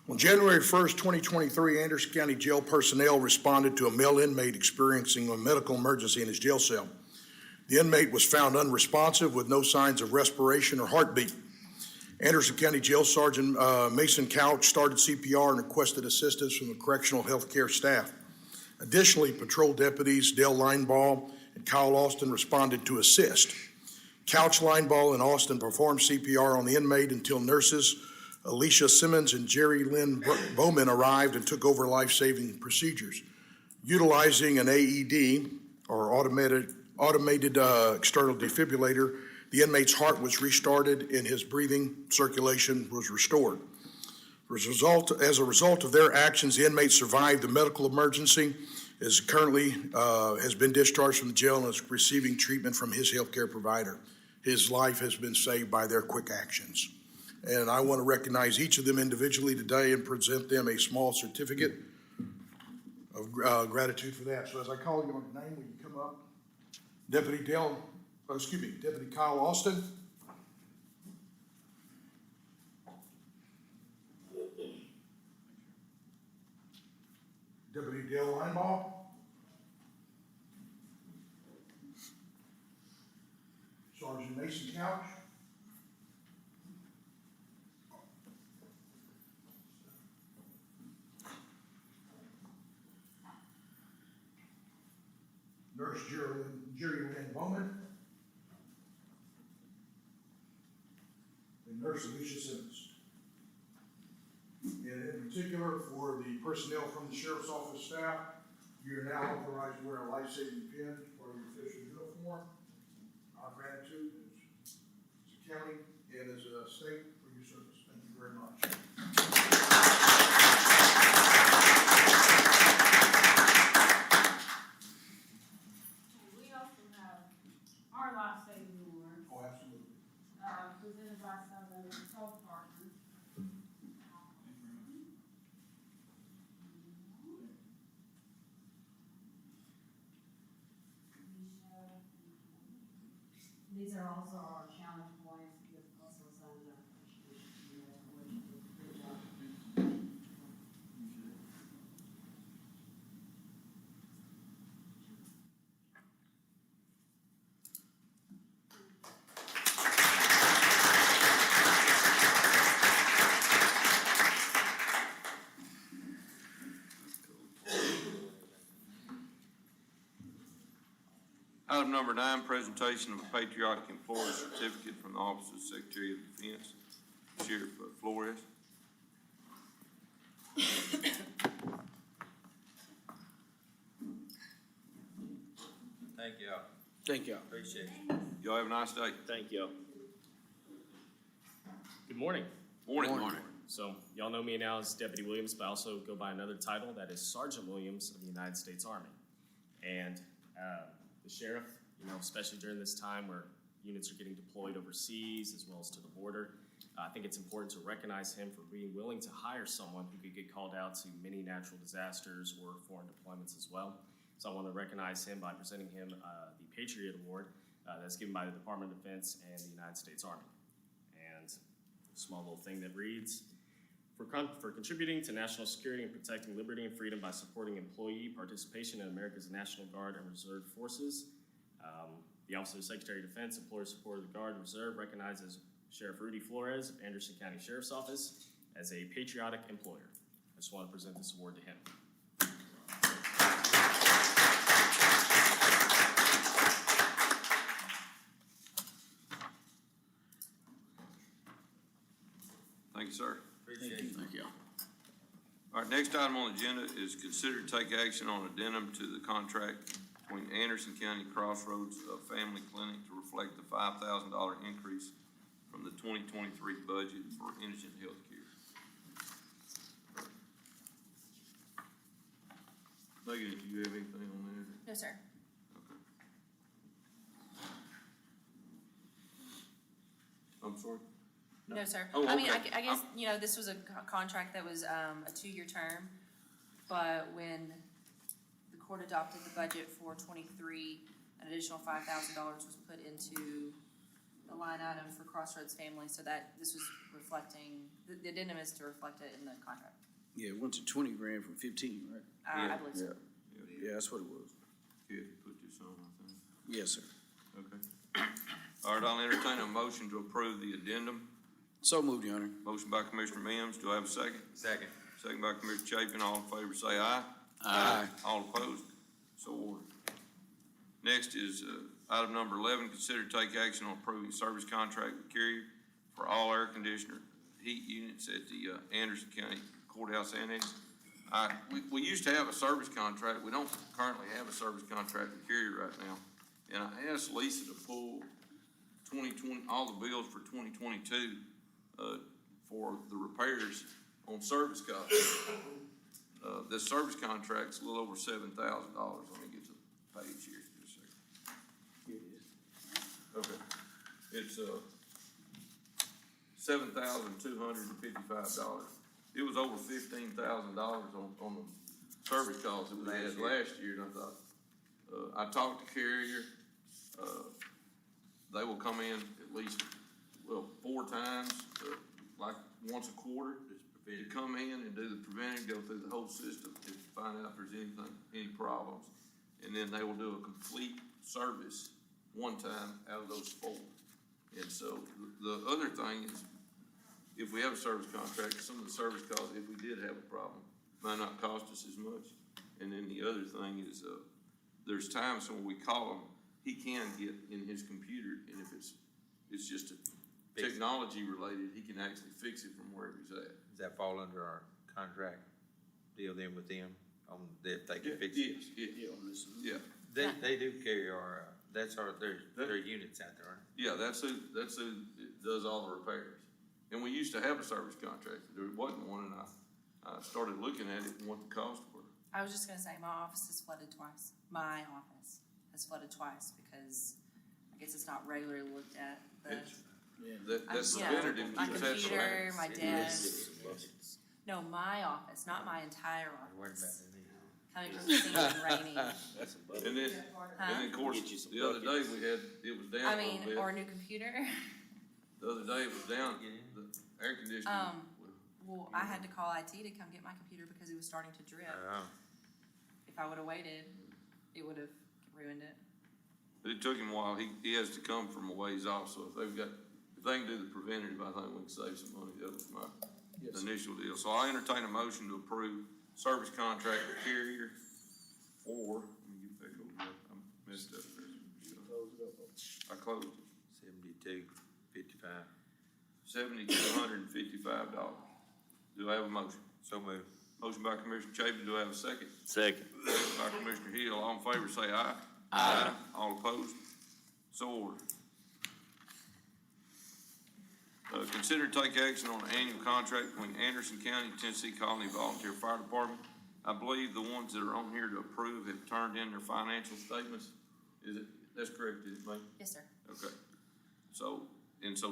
On January 1st, 2023, Anderson County Jail personnel responded to a male inmate experiencing a medical emergency in his jail cell. The inmate was found unresponsive with no signs of respiration or heartbeat. Anderson County Jail Sergeant Mason Couch started CPR and requested assistance from the correctional health care staff. Additionally, patrol deputies Dale Lineball and Kyle Austin responded to assist. Couch, Lineball, and Austin performed CPR on the inmate until nurses Alicia Simmons and Jerry Lynn Bowman arrived and took over life-saving procedures. Utilizing an AED, or automated external defibrillator, the inmate's heart was restarted and his breathing circulation was restored. As a result of their actions, the inmate survived the medical emergency, is currently has been discharged from the jail and is receiving treatment from his healthcare provider. His life has been saved by their quick actions. And I want to recognize each of them individually today and present them a small certificate of gratitude for that. So as I call your name, will you come up? Deputy Kyle Austin. Deputy Dale Lineball. Sergeant Mason Couch. Nurse Jerry Lynn Bowman. And Nurse Alicia Simmons. particular, for the personnel from the sheriff's office staff, you are now authorized to wear a life-saving pin or your official uniform. Our gratitude as a county and as a state for your service. Thank you very much. We also have our life saving award, Oh, absolutely. presented by Southern Health Partners. These are also our challenge points, that also signs our appreciation to you all for what you did. Good job. Item number 9, presentation of a patriotic employee certificate from the Office of Secretary of Defense, Sheriff Flores. Thank y'all. Thank y'all. Appreciate it. Y'all have a nice day. Thank y'all. Good morning. Morning. So y'all know me now as Deputy Williams, but I also go by another title, that is Sergeant Williams of the United States Army. And the sheriff, especially during this time where units are getting deployed overseas as well as to the border, I think it's important to recognize him for being willing to hire someone who could get called out to many natural disasters or foreign deployments as well. So I want to recognize him by presenting him the Patriot Award that's given by the Department of Defense and the United States Army. And a small little thing that reads, for contributing to national security and protecting liberty and freedom by supporting employee participation in America's National Guard and Reserve Forces. The Office of the Secretary of Defense, Employer Support of the Guard and Reserve, recognizes Sheriff Rudy Flores of Anderson County Sheriff's Office as a patriotic employer. I just want to present this award to him. Thank you, sir. Appreciate it. Thank you. All right, next item on the agenda is consider to take action on addendum to the contract between Anderson County Crossroads Family Clinic to reflect the $5,000 increase from the 2023 budget for indigent health care. Megan, do you have anything on there? No, sir. Okay. I'm sorry? No, sir. Oh, I mean, okay. I guess, this was a contract that was, a 2-year term, but when the court adopted the budget for 23, an additional $5,000 was put into the line item for Crossroads Family, so that this was reflecting, the addendum is to reflect it in the contract. Yeah, it went to 20 grand from 15, right? I believe so. Yeah, that's what it was. Yeah, put this on, I think. Yes, sir. Okay. All right, I'll entertain a motion to approve the addendum. So moved, Your Honor. Motion by Commissioner Mims. Do I have a second? Second. Second by Commissioner Chapin. All in favor say aye. Aye. All opposed? So ordered. Next is item number 11, consider to take action on approving service contract with Carrier for all air conditioner heat units at the Anderson County Courthouse Annex. We used to have a service contract. We don't currently have a service contract with Carrier right now. And I asked Lisa to pull 2020, all the bills for 2022 for the repairs on service costs. This service contract's a little over $7,000. Let me get to the page here just a second. Okay. It's $7,255. It was over $15,000 on the service calls that we had last year, and I thought, I talked to Carrier. They will come in at least, 4 times, like once a quarter, to come in and do the preventive, go through the whole system to find out if there's any problems. And then they will do a complete service one time out of those 4. And so the other thing is, if we have a service contract, some of the service costs, if we did have a problem, might not cost us as much. And then the other thing is, there's times when we call him, he can get in his computer, and if it's just technology related, he can actually fix it from wherever he's at. Does that fall under our contract deal then with them on if they can fix Yes, it? yes, Yeah, on this. yeah. They do carry our, that's our, their units out there, aren't Yeah, that's who does all the repairs. And we used to have a service contract, there wasn't one, and I started looking at it and what the costs were. I was just gonna say, my office is flooded twice. My office has flooded twice because I guess it's not regularly looked at, but. That's Yeah, preventative. my keeps that computer, flat. my desk. No, my office, not my entire they? Worried about office. that either. Coming from the singing and raining. And then, Huh? of course, Get you some the other day we had, it was down I a mean, little or a bit. new computer. The other day it was down, the air conditioning. Well, I had to call IT to come get my computer because it was starting to drip. If I would've waited, it would've ruined it. But it took him a while, he has to come from a ways off, so if they can do the preventative, I think we can save some money, that was my initial deal. So I entertain a motion to approve service contract with Carrier for, let me get back over there, I messed up there. I closed it, $72.55. $7,255. Do I have a motion? So moved. Motion by Commissioner Chapin, do I have a second? Second. Second by Commissioner Hill, all in favor say aye. Aye. All opposed? So ordered. Consider to take action on an annual contract between Anderson County and Tennessee Colony Volunteer Fire Department. I believe the ones that are on here to approve have turned in their financial statements. That's correct, isn't it, ma'am? Yes, sir. Okay. So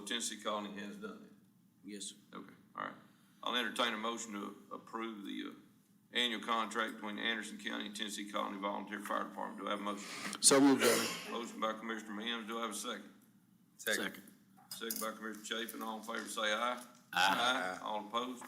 Tennessee Colony has done it. Yes, sir. Okay, all right. I'll entertain a motion to approve the, annual contract between Anderson County and Tennessee Colony Volunteer Fire Department. Do I have a motion? So moved, Your Honor. Motion by Commissioner Mims, do I have a second? Second. Second by Commissioner Chapin, all in favor say aye. Aye. All opposed?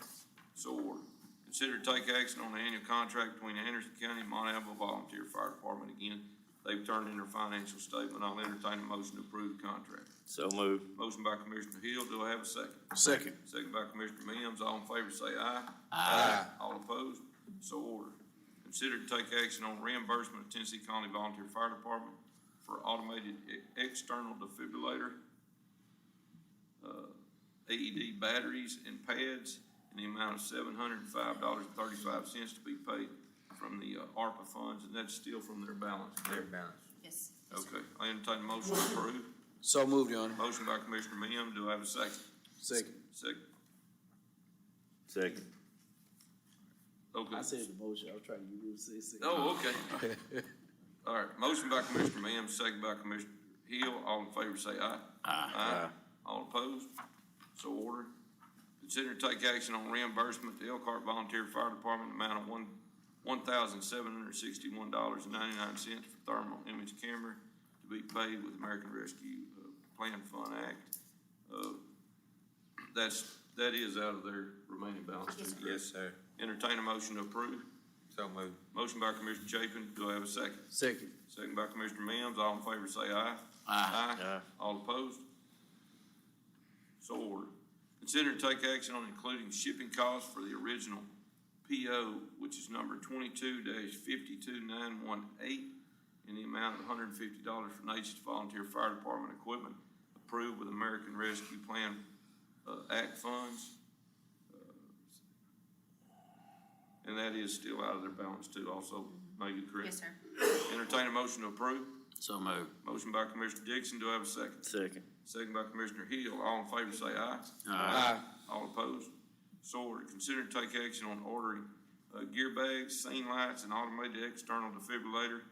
So ordered. Consider to take action on the annual contract between Anderson County and Mount Alamo Volunteer Fire Department. Again, they've turned in their financial statement. I'll entertain a motion to approve the contract. So moved. Motion by Commissioner Hill, do I have a second? Second. Second by Commissioner Mims, all in favor say aye. All opposed? So ordered. Consider to take action on reimbursement of Tennessee Colony Volunteer Fire Department for automated external defibrillator, AED batteries and pads in the amount of $705.35 to be paid from the ARPA funds, and that's still from their balance. Their balance. Yes. Okay, I entertain a motion to approve. So moved, Your Honor. Motion by Commissioner Mims, do I have a second? Second. Second. Second. Okay. I said the motion. I was trying to get you to say second. Oh, okay. All right, motion by Commissioner Mims, second by Commissioner Hill, all in favor say aye. Aye. All opposed? So ordered. Consider to take action on reimbursement to Elkhart Volunteer Fire Department amount of $1,761.99 for thermal image camera to be paid with American Rescue Plan Fund Act. That is out of their remaining balance. Yes, sir. Yes, sir. Entertain a motion to approve. So moved. Motion by Commissioner Chapin, do I have a second? Second. Second by Commissioner Mims, all in favor say aye. Aye. All opposed? So ordered. Consider to take action on including shipping costs for the original PO, which is number 22-52918, in the amount of $150 for Natchez Volunteer Fire Department equipment approved with American Rescue Plan Act funds. And that is still out of their balance too, also make it correct. Yes, sir. Entertain a motion to approve. So moved. Motion by Commissioner Dixon, do I have a second? Second. Second by Commissioner Hill, all in favor say aye. Aye. All opposed? So ordered. Consider to take action on ordering, gear bags, scene lights, and automated external defibrillator,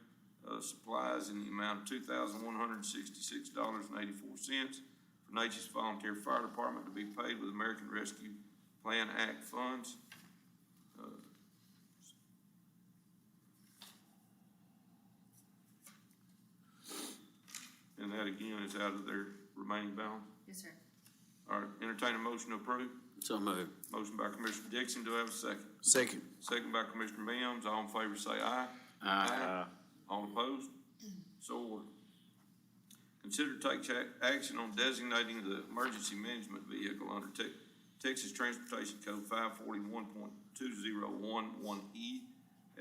supplies in the amount of $2,166.84 for Natchez Volunteer Fire Department to be paid with American Rescue Plan Act funds. And that again is out of their remaining balance. Yes, sir. All right, entertain a motion to approve. So moved. Motion by Commissioner Dixon, do I have a second? Second. Second by Commissioner Mims, all in favor say aye. Aye. All opposed? So ordered. Consider to take action on designating the emergency management vehicle under Texas Transportation Code 541.2011E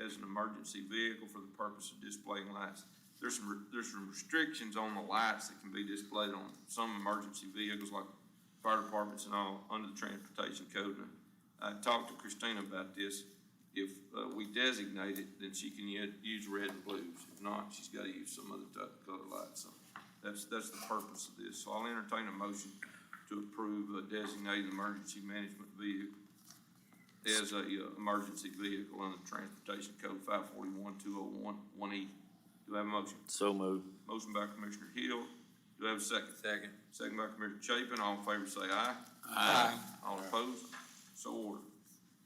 as an emergency vehicle for the purpose of displaying lights. There's some restrictions on the lights that can be displayed on some emergency vehicles like fire departments and all under the transportation code. And I talked to Christina about this. If, we designate it, then she can use red and blues. If not, she's gotta use some other type of color lights. So that's the purpose of this. So I'll entertain a motion to approve designating the emergency management vehicle as a, emergency vehicle under Transportation Code 541-201-1E. Do I have a motion? So moved. Motion by Commissioner Hill. Do I have a second? Second. Second by Commissioner Chapin. All in favor say aye. Aye. All opposed? So ordered.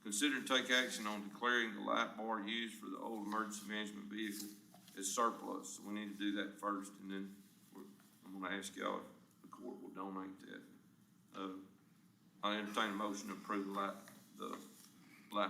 Consider and take action on declaring the light bar used for the old emergency management vehicle as surplus. So we need to do that first, and then I'm gonna ask y'all if the court will donate that. I entertain a motion to approve the light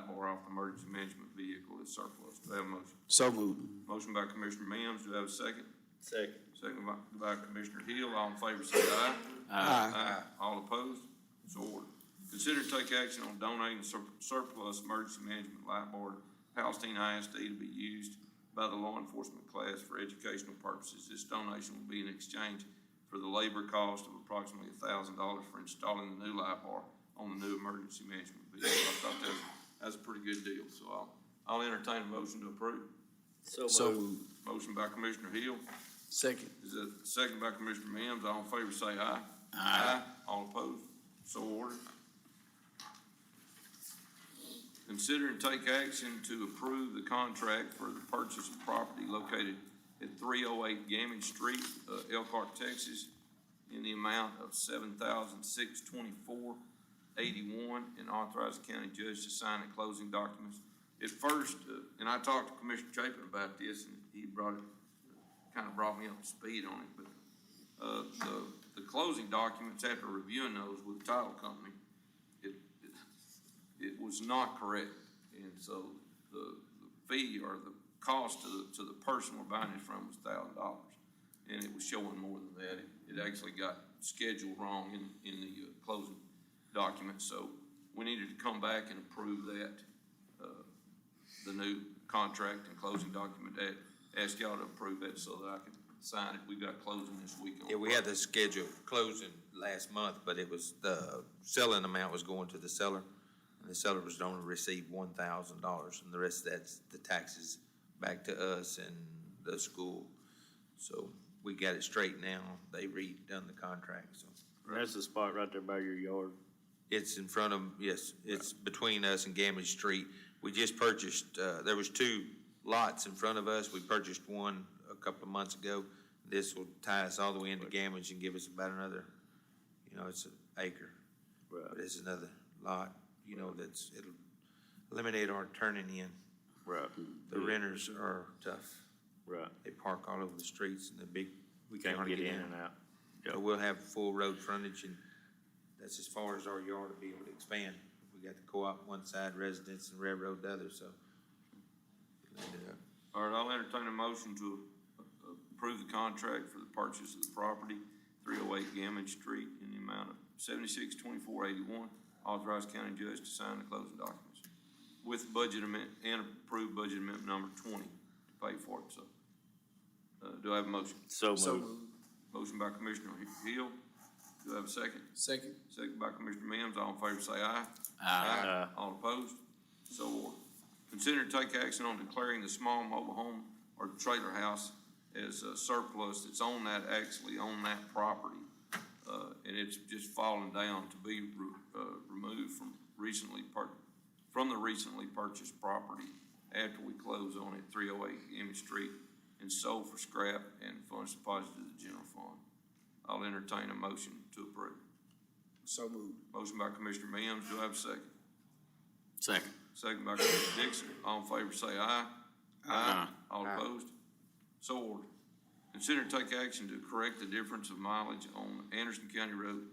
bar off the emergency management vehicle as surplus. Do I have a motion? So moved. Motion by Commissioner Mims. Do I have a second? Second. Second by Commissioner Hill. All in favor say aye. Aye. All opposed? So ordered. Consider to take action on donating surplus emergency management light bar to Palestine ISD to be used by the law enforcement class for educational purposes. This donation will be in exchange for the labor cost of approximately $1,000 for installing the new light bar on the new emergency management vehicle. I thought that's a pretty good deal, so I'll entertain a motion to approve. So So moved. moved. Motion by Commissioner Hill. Second. Is a second by Commissioner Mims. All in favor say aye. Aye. All opposed? So ordered. Consider and take action to approve the contract for the purchase of property located at 308 Gammon Street, Elkhart, Texas, in the amount of $7,624.81, and authorize the county judge to sign the closing documents. At first, and I talked to Commissioner Chapin about this, and he brought me up to speed on it, but the closing documents, after reviewing those with the title company, it was not correct. And so the fee or the cost to the person we're buying it from was $1,000. And it was showing more than that. It actually got scheduled wrong in the closing document. So we needed to come back and approve that, the new contract and closing document. Ask y'all to approve that so that I can sign it. We got closing this week on. Yeah, we had the scheduled closing last month, but it was, the selling amount was going to the seller. And the seller was going to receive $1,000, and the rest of that's the taxes back to us and the school. So we got it straight now. They redone the contract, so. That's the spot right there by your yard. It's in front of, yes, it's between us and Gammon Street. We just purchased, there was 2 lots in front of us. We purchased one a couple of months ago. This will tie us all the way into Gammon and give us about another, it's an acre. Right. But it's another lot, it'll eliminate our turning in. Right. The renters are tough. Right. They park all over the streets and we can't Can't hardly get in and out. So we'll have full road frontage, and that's as far as our yard will be able to expand. We got the co-op one side, residents, and railroad the other, so. All right, I'll entertain a motion to approve the contract for the purchase of the property, 308 Gammon Street, in the amount of $76,2481. Authorize county judge to sign the closing documents with budget amendment and approved budget amendment number 20 to pay for it. So, do I have a motion? So So moved. moved. Motion by Commissioner Hill. Do I have a second? Second. Second by Commissioner Mims. All in favor say aye. Aye. All opposed? So ordered. Consider to take action on declaring the small mobile home or trailer house as a surplus that's actually on that property. And it's just fallen down to be removed from the recently purchased property after we close on it, 308 Gammon Street, and sold for scrap and funds deposited to the general fund. I'll entertain a motion to approve. So moved. Motion by Commissioner Mims. Do I have a second? Second. Second by Commissioner Dixon. All in favor say aye. Aye. All opposed? So ordered. Consider to take action to correct the difference of mileage on Anderson County Road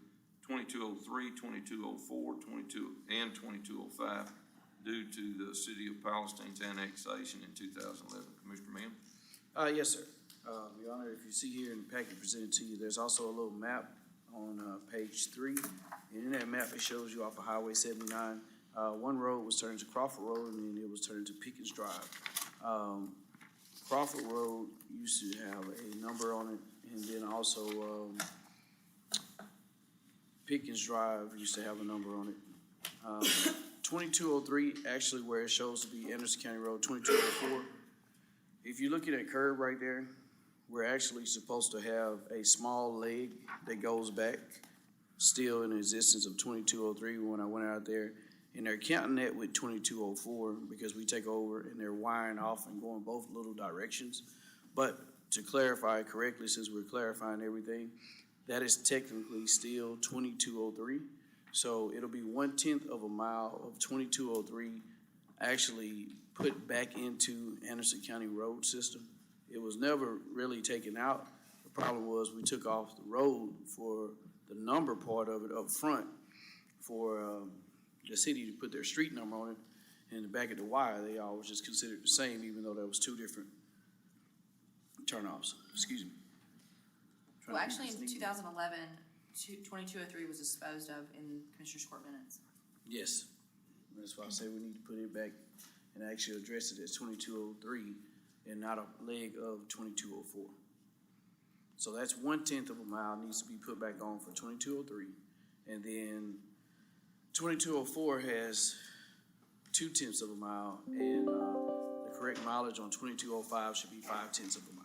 2203, 2204, and 2205 due to the City of Palestine's annexation in 2011. Commissioner Mims? Yes, sir. Your Honor, if you see here in the packet presented to you, there's also a little map on, page 3. And in that map, it shows you off of Highway 79. One road was turned to Crawford Road, and then it was turned to Pickens Drive. Crawford Road used to have a number on it, and then also, Pickens Drive used to have a number on it. 2203, actually where it shows to be Anderson County Road 2204. If you look at that curve right there, we're actually supposed to have a small leg that goes back, still in existence of 2203 when I went out there. And they're counting that with 2204 because we take over and they're wiring off and going both little directions. But to clarify correctly, since we're clarifying everything, that is technically still 2203. So it'll be 1/10 of a mile of 2203 actually put back into Anderson County road system. It was never really taken out. The problem was we took off the road for the number part of it up front for the city to put their street number on it. And the back of the wire, they all was just considered the same, even though there was two different turnoffs. Excuse me. Well, actually, in 2011, 2203 was disposed of in Commissioner's Court minutes. Yes. That's why I say we need to put it back and actually address it as 2203 and not a leg of 2204. So that's 1/10 of a mile needs to be put back on for 2203. And then 2204 has 2/10 of a mile, and the correct mileage on 2205 should be 5/10 of a mile.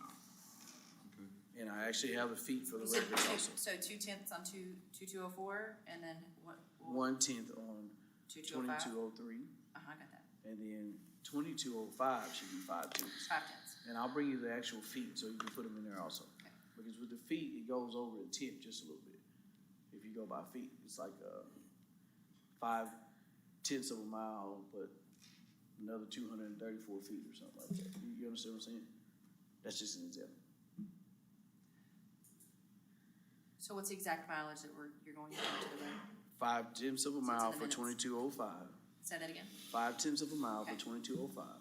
And I actually have the feet for the You said record also. So 2/10 on 2204, and then what? 1/10 on 2205? 2203, I got that. and then 2205 should be 5/10. 5/10. And I'll bring you the actual feet so you can put them in there also. Okay. Because with the feet, it goes over the tip just a little bit. If you go by feet, it's like 5/10 of a mile, but another 234 feet or something like that. You understand what I'm saying? That's just an example. So what's the exact mileage that you're going to go to the road? 5/10 of a it's mile in the for minutes. 2205. Say that again? 5/10 of a mile for Okay. 2205.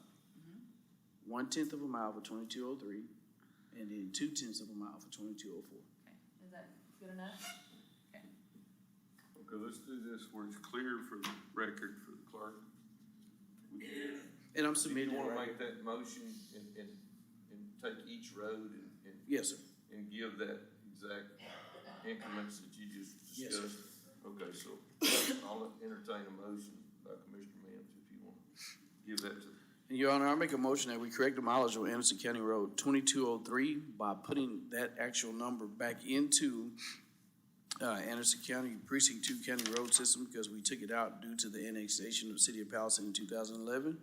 1/10 of a mile for 2203, and then 2/10 of a mile for 2204. Okay. Is that good enough? Okay. Okay, let's do this where it's clear for the record for the clerk. And I'm Do submitting you it wanna right make here. that motion and take each road Yes, sir. and give that exact increments that you just Yes, sir. discussed? Okay, so I'll entertain a motion by Commissioner Mims if you wanna give that to. And Your Honor, I make a motion that we correct the mileage on Anderson County Road 2203 by putting that actual number back into Anderson County Precinct 2 County Road System because we took it out due to the annexation of the city of Palisade in 2011.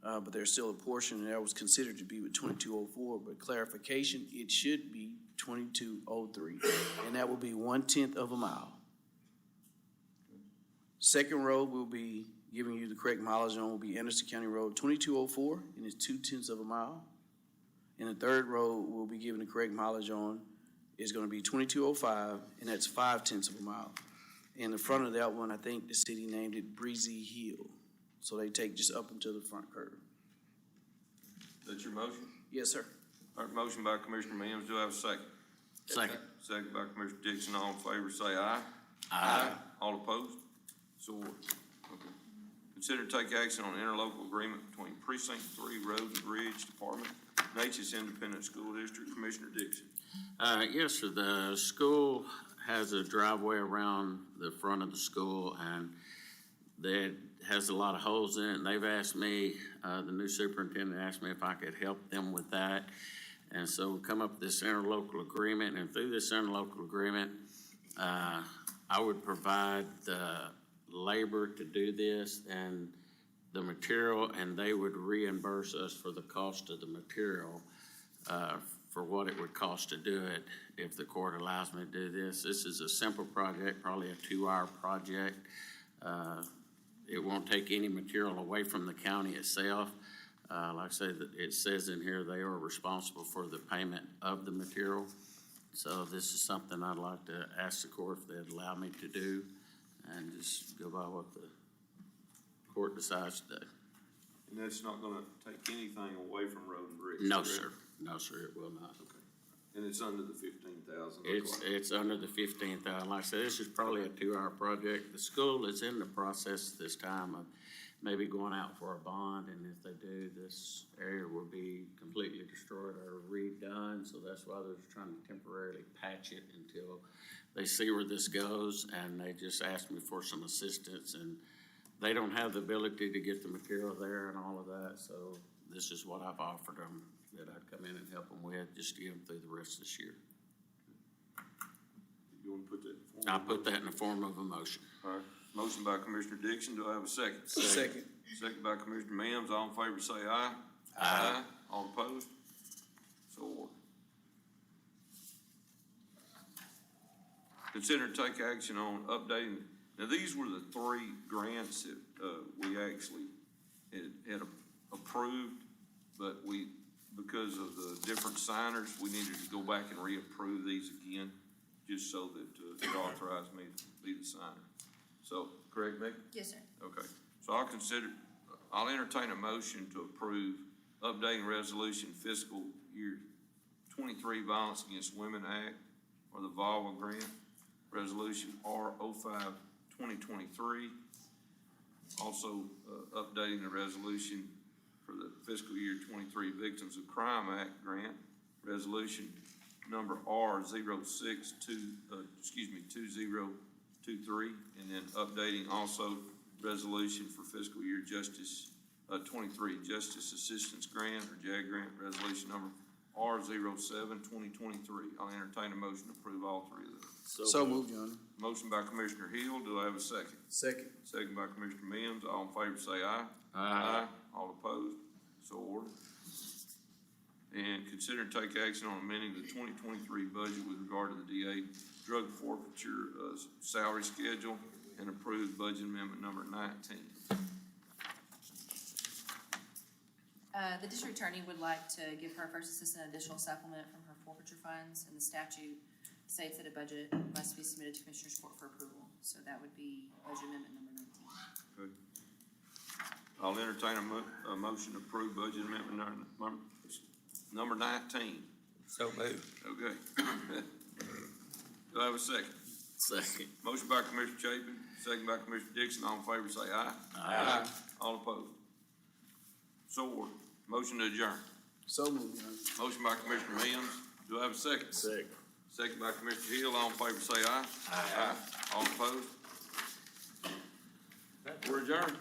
But there's still a portion that was considered to be with 2204, but clarification, it should be 2203, and that will be 1/10 of a mile. Second road we'll be giving you the correct mileage on will be Anderson County Road 2204, and it's 2/10 of a mile. And the third road we'll be giving the correct mileage on is gonna be 2205, and that's 5/10 of a mile. In the front of that one, I think the city named it Breezy Hill, so they take just up until the front curve. That's your motion? Yes, sir. All right, motion by Commissioner Mims, do I have a second? Second. Second by Commissioner Dixon, all in favor, say aye. Aye. All opposed? So ordered. Okay. Consider to take action on interlocal agreement between Precinct 3 Road and Bridge Department, Natchez Independent School District, Commissioner Dixon. Yes, sir, the school has a driveway around the front of the school, and that has a lot of holes in it, and they've asked me, the new superintendent asked me if I could help them with that. And so we come up with this interlocal agreement, and through this interlocal agreement, I would provide the labor to do this and the material, and they would reimburse us for the cost of the material, for what it would cost to do it if the court allows me to do this. This is a simple project, probably a 2-hour project. It won't take any material away from the county itself. Like I said, it says in here they are responsible for the payment of the material. So this is something I'd like to ask the court if they'd allow me to do, and just go by what the court decides today. And that's not gonna take anything away from Road and Bridge? No, correct? sir. No, sir, it will not. Okay. And it's under the 15,000? It's under the 15,000. Like I said, this is probably a 2-hour project. The school is in the process this time of maybe going out for a bond, and if they do, this area will be completely destroyed or redone. So that's why they're trying to temporarily patch it until they see where this goes. And they just asked me for some assistance, and they don't have the ability to get the material there and all of that, so this is what I've offered them, that I'd come in and help them with, just to get them through the rest of this year. You wanna put that in form? I put that in the form of a motion. All right, motion by Commissioner Dixon, do I have a second? Second. Second by Commissioner Mims, all in favor say aye. Aye. All opposed? So ordered. Consider and take action on updating, now these were the three grants that, we actually had approved, but because of the different signers, we needed to go back and reapprove these again, just so that, it authorized me to be the signer. So, correct, Nick? Yes, sir. Okay, so I'll entertain a motion to approve updating resolution fiscal year 23 Violence Against Women Act, or the VAWA grant, resolution R05-2023. Also, updating the resolution for the fiscal year 23 Victims of Crime Act grant, resolution number R062023, and then updating also resolution for fiscal year Justice 23 Justice Assistance Grant, or JAG grant, resolution number R07-2023. I'll entertain a motion to approve all three of those. So moved, Your Honor. Motion by Commissioner Hill, do I have a second? Second. Second by Commissioner Mims, all in favor say aye. Aye. All opposed, so ordered. And consider and take action on amending the 2023 budget with regard to the DA drug forfeiture salary schedule and approve budget amendment number 19. The district attorney would like to give her first assistant additional supplement from her forfeiture funds, and the statute states that a budget must be submitted to Commissioners Court for approval. So that would be budget amendment number 19. Okay. I'll entertain a motion to approve budget amendment number 19. So moved. Okay. Do I have a second? Second. Motion by Commissioner Chapin, second by Commissioner Dixon, all in favor say aye. Aye. All opposed? So ordered. Motion to adjourn. So moved, Your Honor. Motion by Commissioner Mims, do I have a second? Second. Second by Commissioner Hill, all in favor say aye. Aye. All opposed? We're adjourned.